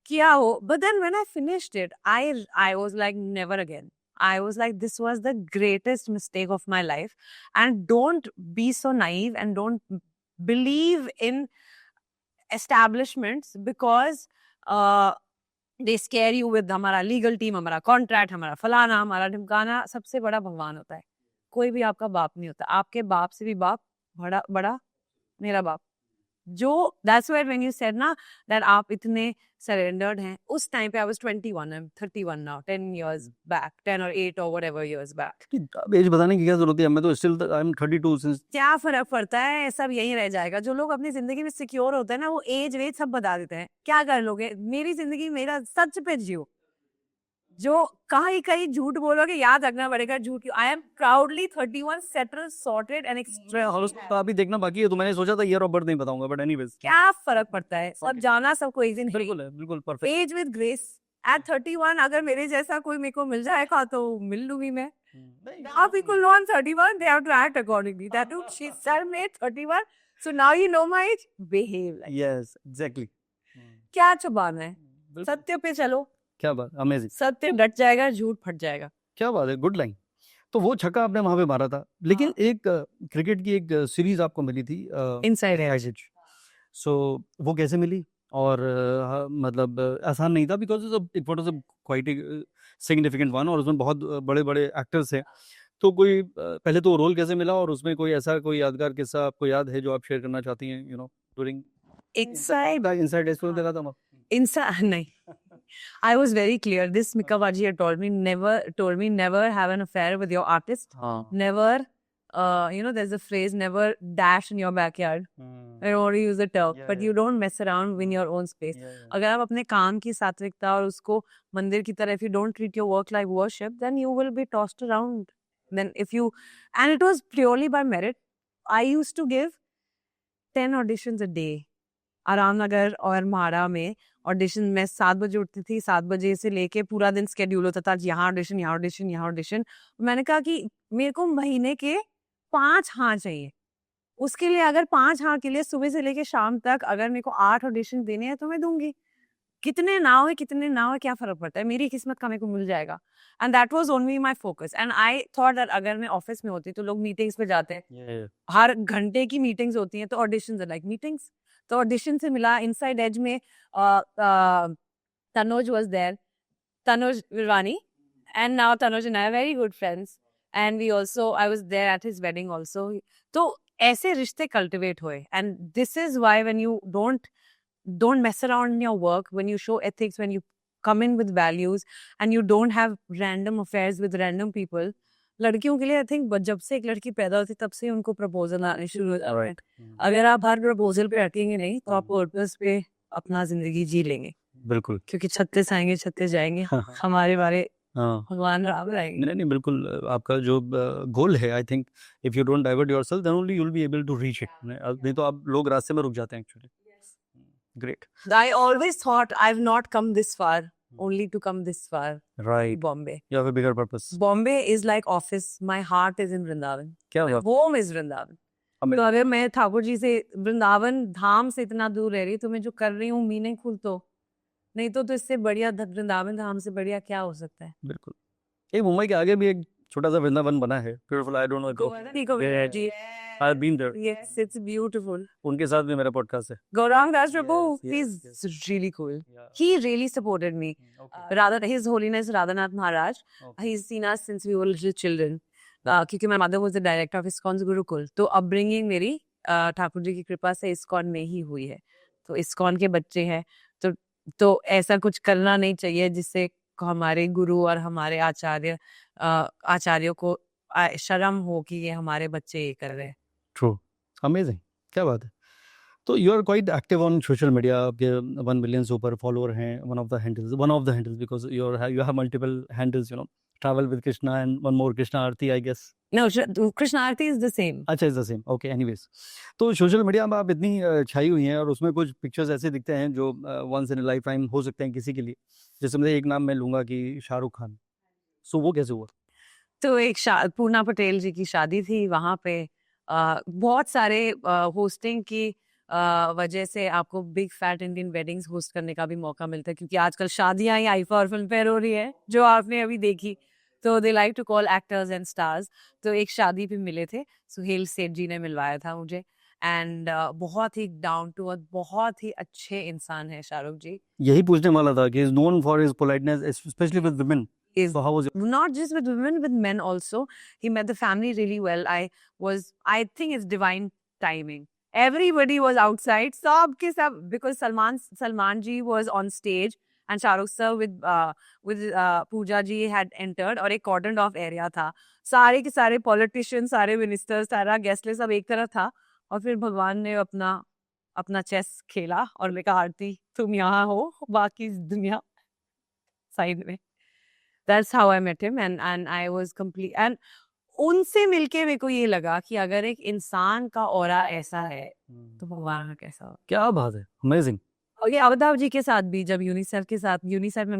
किया हो। But then when I finished it, I was like, never again. I was like, this was the greatest mistake of my life. And don't be so naive and don't believe in establishments, because they scare you with हमारा legal team, हमारा contract, हमारा फलाना, हमारा ढिमकाना। सबसे बड़ा भगवान होता है, कोई भी आपका बाप नहीं होता, आपके बाप से भी बाप बड़ा मेरा बाप। जो that's why when you said ना that आप इतने surrendered हैं, उस टाइम पे I was 21, I'm 31 now, 10 years back, 10 or 8 or whatever years back. अब एज बताने की क्या जरूरत है, मैं तो still I'm 32 since. क्या फर्क पड़ता है, सब यही रह जाएगा। जो लोग अपनी जिंदगी में सिक्योर होते हैं ना, वो एज वेज सब बता देते हैं, क्या कर लोगे, मेरी जिंदगी मेरा सच पे जियो, जो कहीं झूठ बोलोगे याद रखना पड़ेगा झूठ की। I am proudly 31, settled, sorted and extra. अभी देखना बाकी है, तो मैंने सोचा था ईयर ऑफ बर्थ नहीं बताऊंगा, बट एनीवेज क्या फर्क पड़ता है, सब जाना सबको इजी नहीं। बिल्कुल है, बिल्कुल perfect. Age with grace at 31, अगर मेरे जैसा कोई मेरे को मिल जाएगा तो मिल लूंगी मैं। Now people know I'm 31, they have to act accordingly. That too, she said me 31, so now you know my age, behave like. Yes, exactly. क्या छुपाना है, सत्य पे चलो। क्या बात, अमेजिंग। सत्य डट जाएगा, झूठ फट जाएगा। क्या बात है, गुड लाइन। तो वो छक्का आपने वहां पे मारा था, लेकिन एक क्रिकेट की एक सीरीज आपको मिली थी, इनसाइड एज। सो वो कैसे मिली, और मतलब आसान नहीं था, because it was quite significant one, और उसमें बहुत बड़े बड़े एक्टर्स हैं। तो कोई पहले तो रोल कैसे मिला, और उसमें कोई ऐसा कोई यादगार किस्सा आपको याद है जो आप शेयर करना चाहती हैं, you know, during inside edge देखा था नहीं, I was very clear. Mika Baji had told me never have an affair with your artist. Never there's a phrase, never dash in your backyard. I don't want to use the term, Yeah, but yeah. you don't mess around in your own space. अगर आप अपने काम की सात्विकता और उसको मंदिर की तरह, if you don't treat your work like worship, then you will be tossed around. Then if you, and it was purely by merit. I used to give 10 auditions a day. आराम नगर और म्हाड़ा में ऑडिशन, मैं 7 बजे उठती थी, 7 बजे से लेके पूरा दिन स्केड्यूल होता था, यहाँ ऑडिशन, यहाँ ऑडिशन, यहाँ ऑडिशन। मैंने कहा कि मेरे को महीने के 5 हाँ चाहिए। उसके लिए अगर 5 हाँ के लिए सुबह से लेके शाम तक अगर मेरे को 8 ऑडिशन देने हैं तो मैं दूंगी। कितने ना हो क्या फर्क पड़ता है, मेरी किस्मत का मेरे को मिल जाएगा। And that was only my focus. And I thought that अगर मैं ऑफिस में होती तो लोग मीटिंग्स पे जाते हैं, हर घंटे की मीटिंग्स होती हैं, तो ऑडिशंस आर लाइक मीटिंग्स। तो ऑडिशन से मिला इनसाइड एज में, Tanuj was there, Tanuj Virwani, and now Tanuj and I are very good friends, and I was there at his wedding also. तो ऐसे रिश्ते cultivate हुए, and this is why when you don't mess around in your work, when you show ethics, when you come in with values, and you don't have random affairs with random people. लड़कियों के लिए I think जब से एक लड़की पैदा होती तब से उनको प्रपोजल आने शुरू हो जाते हैं। अगर आप हर प्रपोजल पे अटकेंगे नहीं तो आप पर्पस पे अपना जिंदगी जी लेंगे। बिल्कुल। क्योंकि 36 आएंगे 36 जाएंगे, हमारे बारे भगवान राम रहेंगे। नहीं नहीं बिल्कुल, आपका जो गोल है, I think if you don't divert yourself then only you will be able to reach it. नहीं तो आप लोग रास्ते में रुक जाते हैं actually. Great. I always thought I've not come this far only to come this far. Right. Bombay. You have a bigger purpose. Bombay is like office. My heart is in Vrindavan. क्या My home is Vrindavan. तो अगर मैं ठाकुर जी से वृंदावन धाम से इतना दूर रह रही तो मैं जो कर रही हूँ मीनिंगफुल तो नहीं, तो इससे बढ़िया वृंदावन धाम से बढ़िया क्या हो सकता है। बिल्कुल। ये मुंबई के आगे भी एक छोटा सा वृंदावन बना है, beautiful. I don't know ji, I have been there. Yes, it's beautiful. उनके साथ भी मेरा पॉडकास्ट है। Gaurang Das Prabhu, Yes, he's really cool. Yeah. He really supported me. Okay. His Holiness Radhanath Maharaj, Okay. he's seen us since we were little children. क्योंकि my mother was the director of ISKCON's Gurukul. तो upbringing मेरी ठाकुर जी की कृपा से ISKCON में ही हुई है। तो ISKCON के बच्चे हैं, तो ऐसा कुछ करना नहीं चाहिए जिससे हमारे गुरु और हमारे आचार्यों को शर्म हो कि ये हमारे बच्चे ये कर रहे हैं। ट्रू, अमेजिंग, क्या बात है। तो you are quite active on social media, आपके 1 मिलियन से ऊपर फॉलोअर हैं। One of the handles because you have multiple handles, you know, travel with Krishna and one more Krishna Aarti, I guess. No, Krishna Aarti is the same. अच्छा, is the same. Okay, anyways. तो सोशल मीडिया में आप इतनी छाई हुई हैं और उसमें कुछ पिक्चर्स ऐसे दिखते हैं जो वंस इन लाइफ टाइम हो सकते हैं किसी के लिए। जैसे मैं एक नाम मैं लूंगा कि शाहरुख खान। सो वो कैसे हुआ? तो एक पूर्णा पटेल जी की शादी थी, वहाँ पे बहुत सारे होस्टिंग की वजह से आपको big fat Indian weddings host करने का भी मौका मिलता है, क्योंकि आजकल शादियां ही आईफा और फिल्म फेयर हो रही है जो आपने अभी देखी। तो they like to call actors and stars. तो एक शादी पे मिले थे, सुहेल सेठ जी ने मिलवाया था मुझे। एंड बहुत ही डाउन टू अर्थ, बहुत ही अच्छे इंसान है शाहरुख जी। यही पूछने वाला था कि is known for his politeness specially with women. So how was it? Not just with women, with men also. He met the family really well. I think it's divine timing. Everybody was outside. सबके सब, because Salman ji was on stage and Shahrukh sir with Pooja ji had entered, और एक cordoned off area था। सारे के सारे politicians, सारे ministers, सारा guest list सब एक तरफ था। और फिर भगवान ने अपना चेस खेला और मैं कहा आरती तुम यहाँ हो, बाकी दुनिया साइड में। That's how I met him, and I was complete. And उनसे मिलके मेरे को ये लगा कि अगर एक इंसान का ऑरा ऐसा है तो भगवान का कैसा हो। क्या बात है, अमेजिंग। और ये अमिताभ जी के साथ भी, जब यूनिसेफ में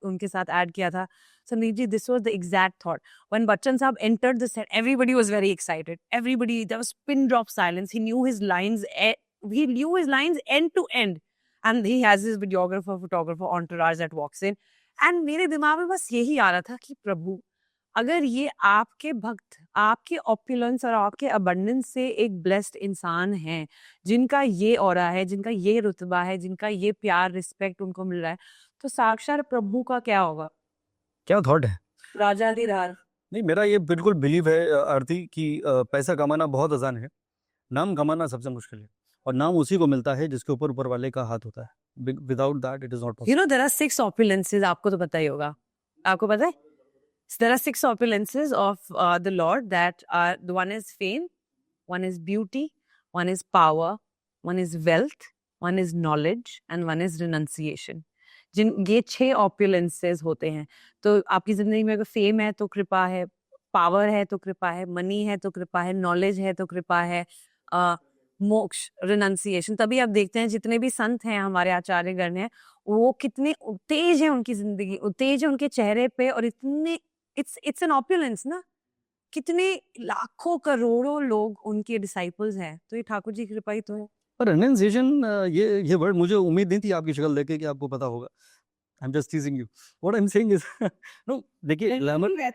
उनके साथ ऐड किया था, Sandeep ji, this was the exact thought. When Bachchan साहब entered the set, everybody was very excited. There was pin drop silence. He knew his lines end to end. And he has his videographer, photographer, entourage that walks in. And मेरे दिमाग में बस यही आ रहा था कि प्रभु, अगर ये आपके भक्त, आपके ऑपुलेंस और आपके अबंडेंस से एक ब्लेस्ड इंसान हैं, जिनका ये ऑरा है, जिनका ये रुतबा है, जिनका ये प्यार रिस्पेक्ट उनको मिल रहा है, तो साक्षात प्रभु का क्या होगा। क्या थॉट है? राजाधिराज। नहीं, मेरा ये बिल्कुल बिलीव है आरती कि पैसा कमाना बहुत आसान है, नाम कमाना सबसे मुश्किल है। और नाम उसी को मिलता है जिसके ऊपर वाले का हाथ होता है। Without that it is not possible. You know there are 6 opulences, आपको तो पता ही होगा। आपको पता है So there are 6 opulences of the Lord that are, the one is fame, one is beauty, one is power, one is wealth, one is knowledge and one is renunciation. ये 6 opulences होते हैं. तो आपकी जिंदगी में अगर फेम है तो कृपा है, पावर है तो कृपा है, मनी है तो कृपा है, नॉलेज है तो कृपा है, मोक्ष, रिनंसिएशन. तभी आप देखते हैं जितने भी संत हैं हमारे आचार्यगण हैं, वो कितने तेज है उनकी जिंदगी, तेज है उनके चेहरे पे, और इतने इट्स एन ऑपुलेंस ना, कितने लाखों करोड़ों लोग उनके डिसाइपल्स हैं. तो ये ठाकुर जी की कृपा ही तो है. पर renunciation, ये वर्ड मुझे उम्मीद नहीं थी आपकी शक्ल देख के कि आपको पता होगा. I'm just teasing you. What I'm saying is, no, देखिए ग्लैमर,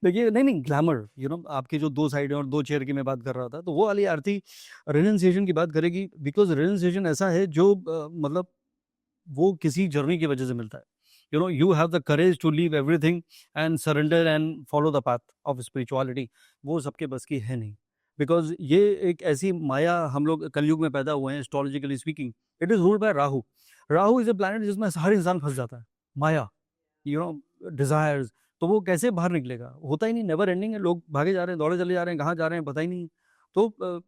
देखिए नहीं ग्लैमर, यू नो, आपके जो 2 साइड है और 2 चेयर की मैं बात कर रहा था, तो वो वाली आरती रिनंसिएशन की बात करेगी, बिकॉज रिनंसिएशन ऐसा है जो मतलब वो किसी जर्नी की वजह से मिलता है. You know, you have the courage to leave everything and surrender and follow the path of spirituality. वो सबके बस की है नहीं, बिकॉज ये एक ऐसी माया, हम लोग कलयुग में पैदा हुए हैं, astrologically speaking. It is ruled by Rahu. Rahu is a planet जिसमें हर इंसान फंस जाता है. माया, यू नो, डिजायर्स, तो वो कैसे बाहर निकलेगा? होता ही नहीं, नेवर एंडिंग है. लोग भागे जा रहे हैं, दौड़े चले जा रहे हैं, कहाँ जा रहे हैं पता ही नहीं. तो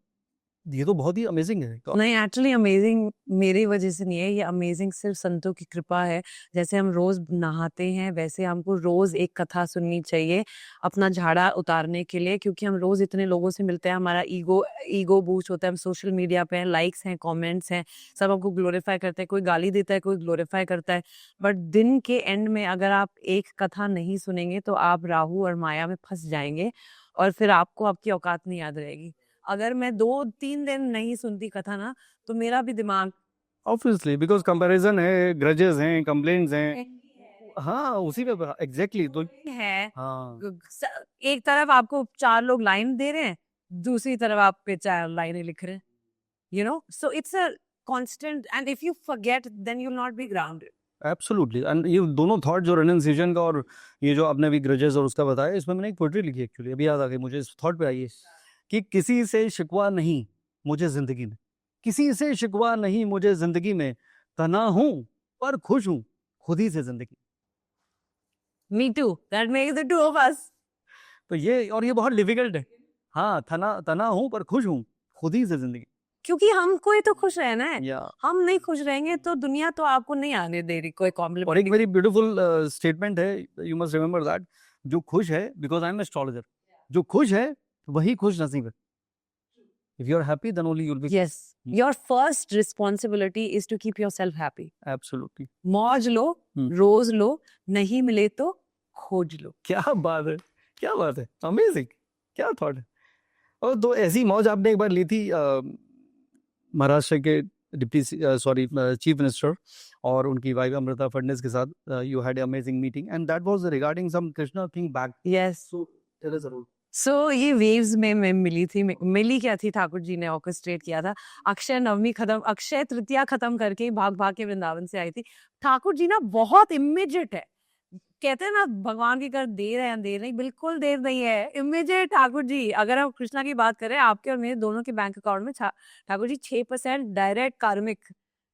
ये तो बहुत ही अमेजिंग है. नहीं, एक्चुअली अमेजिंग मेरी वजह से नहीं है, ये अमेजिंग सिर्फ संतों की कृपा है. जैसे हम रोज नहाते हैं वैसे हमको रोज एक कथा सुननी चाहिए अपना झाड़ा उतारने के लिए, क्योंकि हम रोज इतने लोगों से मिलते हैं, हमारा ईगो बूस्ट होता है, हम सोशल मीडिया पे हैं, लाइक्स हैं, कमेंट्स हैं, सब हमको ग्लोरीफाई करते हैं, कोई गाली देता है, कोई ग्लोरीफाई करता है. बट दिन के एंड में अगर आप एक कथा नहीं सुनेंगे तो आप राहु और माया में फंस जाएंगे, और फिर आपको आपकी औकात नहीं याद रहेगी. अगर मैं 2-3 दिन नहीं सुनती कथा ना, तो मेरा भी दिमाग, ऑब्वियसली, बिकॉज कंपैरिजन है, ग्रजेस हैं, कंप्लेंट्स हैं. हाँ, उसी पे एग्जैक्टली. तो है. हाँ, एक तरफ आपको 4 लोग लाइन दे रहे हैं, दूसरी तरफ आप पे 4 लाइनें लिख रहे हैं, you know. So it's a constant, and if you forget then you will not be grounded. Absolutely. And ये दोनों थॉट, जो रेनंसिएशन का और ये जो आपने अभी ग्रजेस और उसका बताया, इसमें मैंने एक पोएट्री लिखी एक्चुअली, अभी याद आ गई मुझे, इस थॉट पे आई है कि किसी से शिकवा नहीं मुझे जिंदगी में, किसी से शिकवा नहीं मुझे जिंदगी में, तना हूं पर खुश हूं खुद ही से जिंदगी. Me too, that makes the two of us. तो ये बहुत डिफिकल्ट है. हाँ, तना हूं पर खुश हूं खुद ही से जिंदगी. क्योंकि हमको ही तो खुश रहना है. या हम नहीं खुश रहेंगे तो दुनिया तो आपको नहीं आने दे रही कोई और एक कॉम्प्लीमेंट. वेरी ब्यूटीफुल स्टेटमेंट है, यू मस्ट रिमेंबर दैट, जो खुश है, बिकॉज आई एम एस्ट्रोलॉजर, जो खुश है वही खुश नसीब है. If you are happy then only you will be. Yes, your first responsibility is to keep yourself happy. Absolutely. मौज लो, रोज लो, नहीं मिले तो खोज लो. क्या बात है, क्या बात है, अमेजिंग, क्या थॉट है. और तो ऐसी मौज आपने एक बार ली थी महाराष्ट्र के डिप्टी चीफ मिनिस्टर और उनकी वाइफ अमृता फडणवीस के साथ. You had amazing meeting and that was regarding some Krishna thing back. Yes. So tell us about. So ये वेव्स में मैं मिली थी. मिली क्या थी, ठाकुर जी ने ऑर्केस्ट्रेट किया था. अक्षय नवमी खत्म, अक्षय तृतीया खत्म करके भाग भाग के वृंदावन से आई थी. ठाकुर जी ना बहुत इमीडिएट है. कहते हैं ना भगवान की कर देर है अंधेर नहीं, बिल्कुल देर नहीं है, इमीडिएट ठाकुर जी. अगर हम कृष्णा की बात करें, आपके और मेरे दोनों के बैंक अकाउंट में ठाकुर जी 6% डायरेक्ट कार्मिक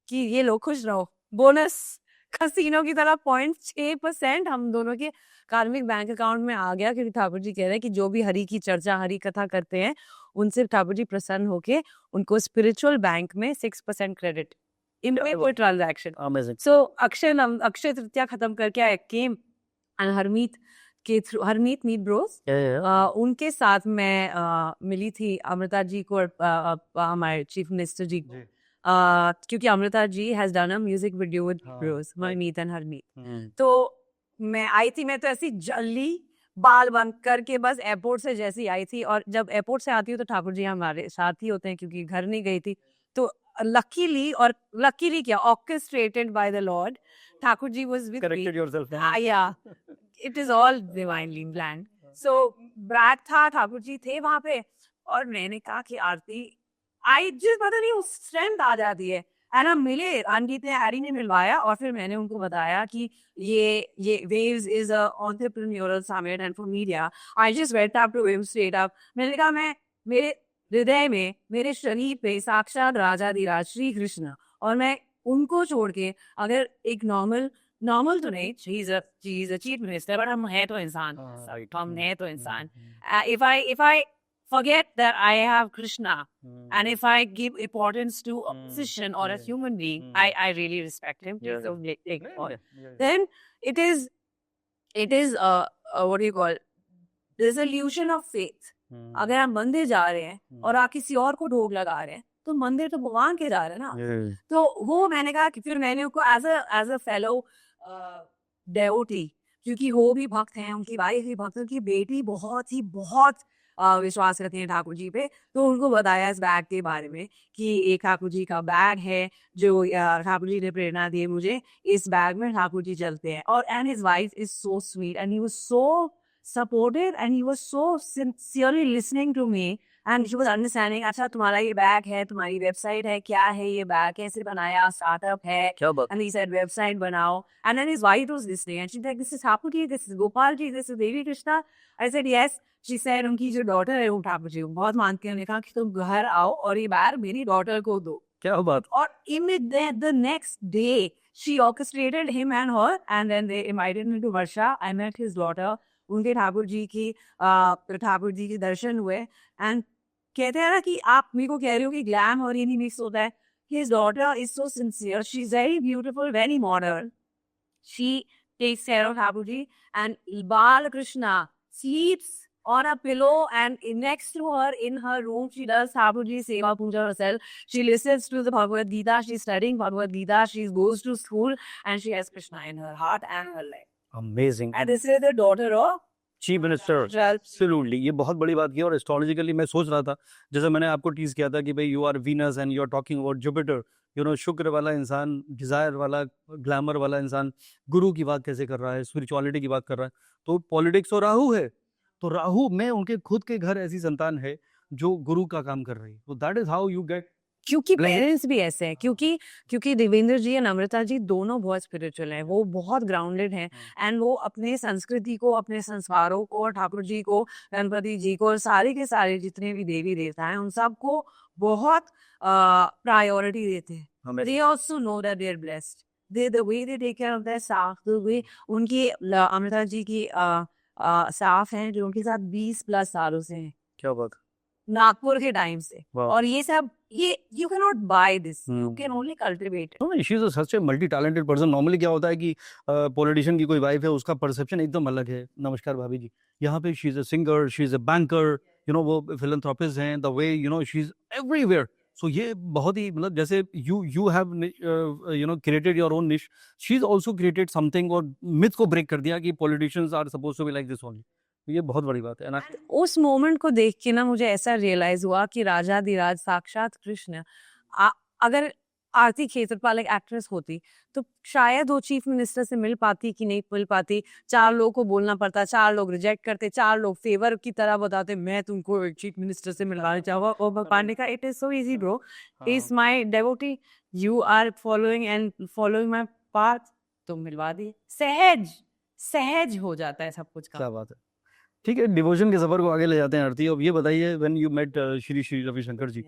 कि ये लो खुश रहो, बोनस कसीनो की तरह पॉइंट 6% हम दोनों के कार्मिक बैंक अकाउंट में आ गया, क्योंकि ठाकुर जी कह रहे हैं कि जो भी हरि की चर्चा, हरि कथा करते हैं, उनसे ठाकुर जी प्रसन्न होके उनको स्पिरिचुअल बैंक में 6% क्रेडिट इन कोई ट्रांजैक्शन. अमेजिंग. सो अक्षय तृतीया खत्म करके आई केम एंड हरमीत के थ्रू, हरमीत मीट ब्रोस, उनके साथ मैं मिली थी अमृता जी को और हमारे चीफ मिनिस्टर जी को, क्योंकि Amrita ji has done a music video with bros, Harmeet and Harmeet. तो मैं आई थी, मैं तो ऐसी जल्दी बाल बंद करके बस एयरपोर्ट से जैसी आई थी, और जब एयरपोर्ट से आती हूँ तो ठाकुर जी हमारे साथ ही होते हैं, क्योंकि घर नहीं गई थी. तो लकीली क्या, orchestrated by the lord, Thakur ji was with me. Corrected yourself. Yeah, it is all divinely planned. So ब्रैक था, ठाकुर जी थे वहां पे, और मैंने कहा कि आरती, आई जिस पता नहीं उस स्ट्रेंथ आ जाती है. एंड हम मिले, अनगीत ने, हैरी ने मिलवाया, और फिर मैंने उनको बताया कि ये waves is a entrepreneurial summit and for media I just went up to him straight up. मैंने कहा, मैं मेरे हृदय में, मेरे शरीर पे साक्षात राजाधिराज श्री कृष्ण, और मैं उनको छोड़ के अगर एक नॉर्मल नॉर्मल तो नहीं, she is a chief minister, but हम है तो इंसान, right. हम है तो Hmm, इंसान. hmm, If I forget that I have Krishna, hmm, and if I give importance to a hmm, position or a yeah, human being, hmm, I really respect him. yeah, So yeah, yeah, yeah. then it is what do you call, resolution of faith. Hmm, अगर आप मंदिर जा रहे हैं hmm, और आप किसी और को ढोक लगा रहे हैं, तो मंदिर तो भगवान के जा रहे हैं ना. yeah. तो वो मैंने कहा कि फिर मैंने उनको एज अ फेलो डेवोटी, क्योंकि वो भी भक्त हैं, उनकी वाइफ भी भक्त है, उनकी बेटी बहुत विश्वास रखती है ठाकुर जी पे. तो उनको बताया इस बैग के बारे में कि एक ठाकुर जी का बैग है जो ठाकुर जी ने प्रेरणा दी है मुझे. इस बैग में ठाकुर जी चलते हैं. और and his wife is so sweet and he was so supportive and he was so sincerely listening to me and she was understanding. अच्छा तुम्हारा ये बैग है, तुम्हारी वेबसाइट है, क्या है ये बैग, कैसे बनाया, स्टार्टअप है. क्या बात. And he said website बनाओ. And then his wife was listening and she's like, this is Thakur ji, this is Gopal ji, this is Devi Krishna. I said yes. She said उनकी जो डॉटर है वो ठाकुर जी को बहुत मानती है. उन्होंने कहा कि तुम घर आओ और ये बैग मेरी डॉटर को दो. क्या बात. और immediately the next day she orchestrated him and her and then they invited me to Varsha. I met his daughter. उनके ठाकुर जी के दर्शन हुए. एंड कहते हैं ना कि आप मेरे को कह रहे हो कि ग्लैम और ये नहीं मिक्स होता है. His daughter is so sincere. She's very beautiful, very modern. She takes care of Thakur ji and Balakrishna sleeps on a pillow and next to her in her room she does Thakur ji Seva Puja herself. She listens to the Bhagavad Gita. She's studying Bhagavad Gita. She goes to school and she has Krishna in her heart and her life. Amazing. And this is the daughter of chief minister. Absolutely, ये बहुत बड़ी बात की. और एस्ट्रोलॉजिकली मैं सोच रहा था, जैसे मैंने आपको टीज किया था कि भाई you are Venus and you are talking about Jupiter, you know, शुक्र वाला इंसान, डिजायर वाला, ग्लैमर वाला इंसान गुरु की बात कैसे कर रहा है, स्पिरिचुअलिटी की बात कर रहा है. तो पॉलिटिक्स और राहु है, तो राहु में उनके खुद के घर ऐसी संतान है जो गुरु का काम कर रही है. तो that is how you get. क्योंकि पेरेंट्स भी ऐसे हैं, क्योंकि देवेंद्र जी और अमृता जी दोनों बहुत स्पिरिचुअल हैं, वो बहुत ग्राउंडेड हैं एंड वो अपने संस्कृति को, अपने संस्कारों को, और ठाकुर जी को, गणपति जी को, और सारे के सारे जितने भी देवी देवता हैं उन सबको बहुत प्रायोरिटी देते हैं. They also know that they are blessed. the way they take care of their staff, the way उनकी अमृता जी की स्टाफ हैं जो उनके साथ 20+ सालों से हैं. क्या बात. नागपुर के टाइम से. और ये सब ये you can not buy this, you can only cultivate. No, she is such a multi talented person. Normally क्या होता है कि पॉलिटिशियन की कोई वाइफ है, उसका परसेप्शन एकदम अलग है. नमस्कार भाभी जी. यहाँ पे she is a singer, she is a banker, you know, वो फिलैंथ्रोपिस्ट हैं. The way, you know, she is everywhere. So ये बहुत ही, मतलब जैसे you have you know created your own niche, she is also created something और मिथ को ब्रेक कर दिया कि politicians are suppose to be like this only. ये बहुत बड़ी बात है ना. उस मोमेंट को देख के ना मुझे ऐसा रियलाइज हुआ कि राजाधिराज साक्षात कृष्ण, अगर आरती खेत्रपाल एक एक्ट्रेस होती तो शायद वो चीफ मिनिस्टर से मिल पाती कि नहीं मिल पाती. 4 लोगों को बोलना पड़ता, 4 लोग रिजेक्ट करते, 4 लोग फेवर की तरह बताते मैं तुमको एक चीफ मिनिस्टर से मिलवाना चाहूँगा. और पांडे का it is so easy bro, is my devotee, you are following my path, तो मिलवा दी. सहज हो जाता है सब कुछ का. क्या बात है. ठीक है, डिवोशन के सफर को आगे ले जाते हैं आरती. अब ये बताइए, when you met Shri Shri Ravishankar ji,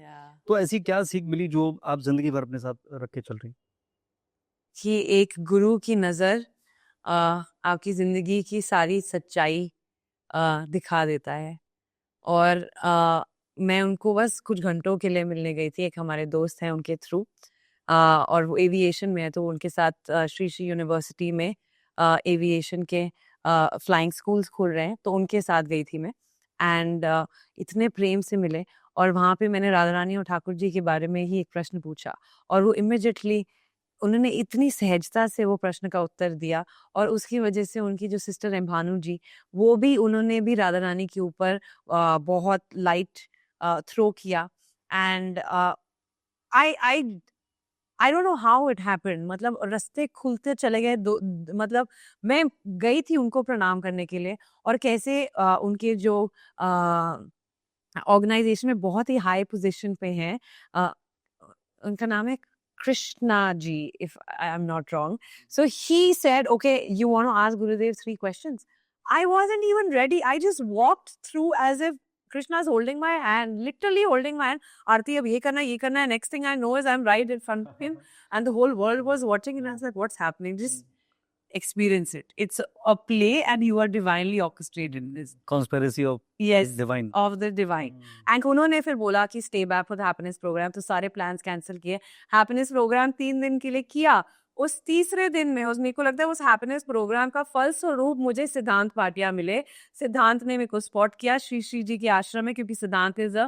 तो ऐसी क्या सीख मिली जो आप जिंदगी भर अपने साथ रख के चल रही? कि एक गुरु की नजर आपकी जिंदगी की सारी सच्चाई दिखा देता है. और मैं उनको बस कुछ घंटों के लिए मिलने गई थी. एक हमारे दोस्त हैं उनके थ्रू, और वो एविएशन में है, तो उनके साथ श्री श्री यूनिवर्सिटी में एविएशन के फ्लाइंग स्कूल्स खोल रहे हैं, तो उनके साथ गई थी मैं. एंड इतने प्रेम से मिले, और वहाँ पे मैंने राधा रानी और ठाकुर जी के बारे में ही एक प्रश्न पूछा, और वो इमिडिएटली उन्होंने इतनी सहजता से वो प्रश्न का उत्तर दिया. और उसकी वजह से उनकी जो सिस्टर है भानु जी, वो भी उन्होंने भी राधा रानी के ऊपर बहुत लाइट थ्रो किया. And I don't know how it happened. मतलब रास्ते खुलते चले गए. मतलब मैं गई थी उनको प्रणाम करने के लिए, और कैसे उनके जो ऑर्गेनाइजेशन में बहुत ही हाई पोजीशन पे हैं, उनका नाम है Krishna ji, if I am not wrong. So he said, okay, you want to ask Gurudev 3 questions. I wasn't even ready. I just walked through as if Krishna is holding my hand, literally holding my hand. Aarti, ab ye karna hai. Next thing I know is I'm right in front of him, and the whole world was watching, and I was like, what's happening? Just experience it. It's a play and you are divinely orchestrated in this. Conspiracy of Yes, divine. of the divine. And उन्होंने फिर बोला कि stay back for the happiness program, तो सारे प्लान्स कैंसिल किए। हैप्पीनेस प्रोग्राम 3 दिन के लिए किया। उस तीसरे दिन में मेरे को लगता है उस हैप्पीनेस प्रोग्राम का फलस्वरूप मुझे सिद्धांत भाटिया मिले। सिद्धांत ने मेरे को स्पॉट किया श्री श्री जी के आश्रम में, क्योंकि सिद्धांत is a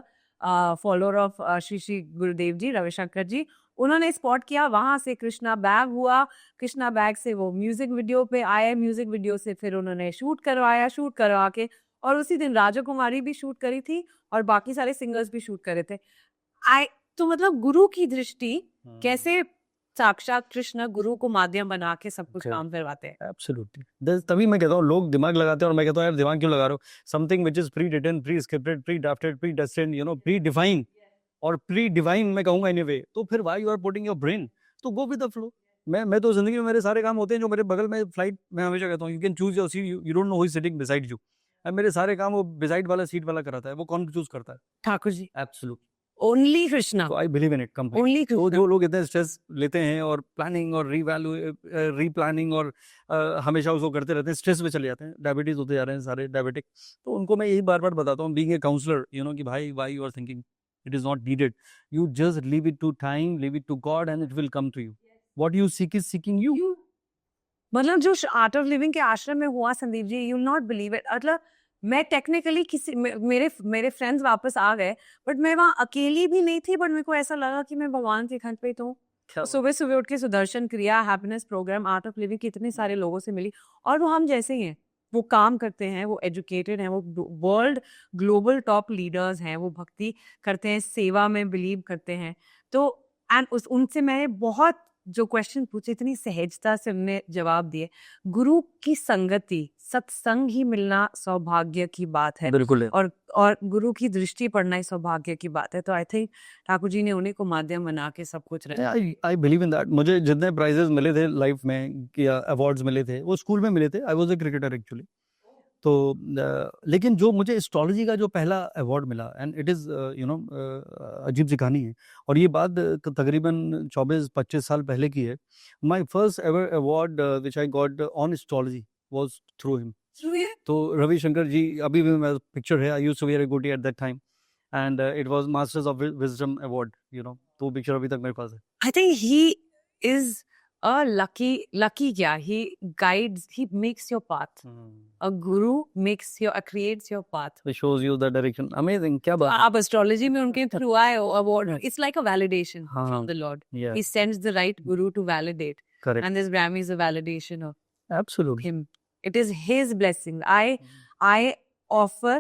follower of Shri Shri Gurudev जी, रविशंकर जी। उन्होंने स्पॉट किया, वहां से कृष्णा बैग हुआ, कृष्णा बैग से वो म्यूजिक वीडियो पे आए, म्यूजिक वीडियो से फिर उन्होंने शूट करवाया, शूट करवा के और उसी दिन राजा कुमारी भी शूट करी थी और बाकी सारे सिंगर्स भी शूट करे थे। तो मतलब गुरु की दृष्टि कैसे साक्षात कृष्ण गुरु को माध्यम बना के सब कुछ Okay. काम करवाते हैं। एब्सोल्युटली। तभी मैं कहता हूँ लोग दिमाग लगाते हैं और मैं कहता हूँ यार दिमाग क्यों लगा रहे हो? Something which is pre written, pre scripted, pre drafted, pre destined, you know, pre defined और प्री डिवाइन मैं कहूंगा एनीवे, तो फिर why you are putting your brain? तो गो विद द फ्लो। मैं तो जिंदगी में मेरे सारे काम होते हैं जो मेरे बगल में फ्लाइट में हमेशा कहता हूँ you can choose your seat, you don't know who is sitting beside you. मेरे सारे काम वो बिसाइड वाला सीट वाला कराता है, वो कौन चूज करता है? ठाकुर जी, एब्सोल्युटली। ओनली कृष्णा, तो I believe in it completely. Only तो कृष्णा। जो लोग इतने स्ट्रेस लेते हैं और प्लानिंग और रीप्लानिंग और हमेशा उसको करते रहते हैं, स्ट्रेस में चले जाते हैं, डायबिटीज होते जा रहे हैं सारे डायबिटिक। तो उनको मैं यही बार बार बताता हूँ being a counsellor, you know, कि भाई why you are thinking, it is not needed, you just leave it to time, leave it to God and it will come to you. What you seek is seeking you. मतलब जो आर्ट ऑफ लिविंग के आश्रम में हुआ Sandeep ji, you not believe it. मतलब मैं टेक्निकली मेरे फ्रेंड्स वापस आ गए, बट मैं वहाँ अकेली भी नहीं थी, बट मेरे को ऐसा लगा कि मैं भगवान के खंड पे तो सुबह सुबह उठ के Sudarshan Kriya, happiness program, art of living, कितने सारे लोगों से मिली और वो हम जैसे ही हैं, वो काम करते हैं, वो एजुकेटेड हैं, वो वर्ल्ड ग्लोबल टॉप लीडर्स हैं, वो भक्ति करते हैं, सेवा में बिलीव करते हैं। तो एंड उनसे मैंने बहुत जो क्वेश्चन पूछे इतनी सहजता से उन्होंने जवाब दिए। गुरु की संगति, सत्संग ही मिलना सौभाग्य की बात है, बिल्कुल है। और गुरु की दृष्टि पड़ना ही सौभाग्य की बात है। तो आई थिंक ठाकुर जी ने उन्हीं को माध्यम बना के सब कुछ रहा। I believe in that. मुझे जितने प्राइजेस मिले थे लाइफ में या अवार्ड्स मिले थे वो स्कूल में मिले थे। I was a cricketer actually. तो लेकिन जो मुझे एस्ट्रोलॉजी का जो पहला अवार्ड मिला, and it is you know अजीब सी कहानी है और ये बात तकरीबन 24-25 साल पहले की है। My first ever award which I got on astrology was through him. तो रविशंकर जी, अभी भी मेरा पिक्चर है, I used to wear a goody at that time and it was masters of wisdom award, you know, तो पिक्चर अभी तक मेरे पास है। I think he is a lucky क्या, he guides, he makes your path. A guru creates your path. It shows you the direction. Amazing, क्या बात है। आप एस्ट्रोलॉजी में उनके थ्रू आए हो award, it's like a validation हाँ, from the Lord. yeah, He sends the right guru to validate, correct, and this Grammy is a validation of absolutely. him. It is his blessing. I offer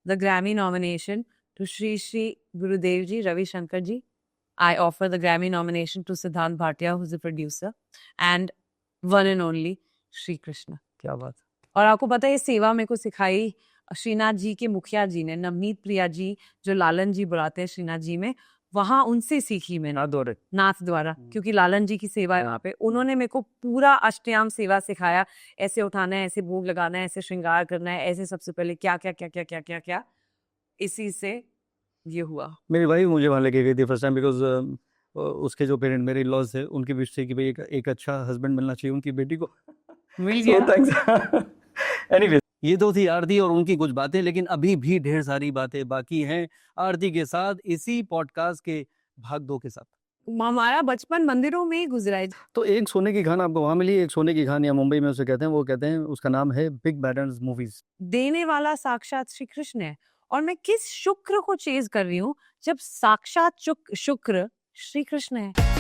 the Grammy nomination to Shri Shri Gurudev Ji, Ravi Shankar Ji. I offer the Grammy nomination to Siddhant Bhatia, who's the producer, and one and only Shri Krishna. क्या बात है। और आपको पता है ये सेवा मेरे को सिखाई श्रीनाथ जी के मुखिया जी ने, नवनीत प्रिया जी, जो लालन जी बुलाते हैं श्रीनाथ जी में, वहां उनसे सीखी मैंने, नाथ द्वारा, क्योंकि लालन जी की सेवा है वहाँ पे। उन्होंने मेरे को पूरा अष्टयाम सेवा सिखाया, ऐसे उठाना है, ऐसे भोग लगाना है, ऐसे श्रृंगार करना है, ऐसे सबसे पहले क्या क्या क्या क्या क्या क्या क्या, इसी से ये हुआ। मेरी वाइफ मुझे वहाँ लेके गई थी फर्स्ट टाइम, बिकॉज उसके जो पेरेंट मेरे लॉज थे, उनकी विश थी कि भाई एक अच्छा हस्बैंड मिलना चाहिए उनकी बेटी को। मिल गया। एनीवे, ये तो थी आरती और उनकी कुछ बातें, लेकिन अभी भी ढेर सारी बातें बाकी हैं आरती के साथ, इसी पॉडकास्ट के भाग 2 के साथ। हमारा बचपन मंदिरों में ही गुजरा है। तो एक सोने की खान आपको वहाँ मिली, एक सोने की खान या मुंबई में उसे कहते हैं, वो कहते हैं उसका नाम है बिग बैडर्स मूवीज। देने वाला साक्षात श्री कृष्ण है, और मैं किस शुक्र को चेज कर रही हूँ जब साक्षात शुक्र श्री कृष्ण है।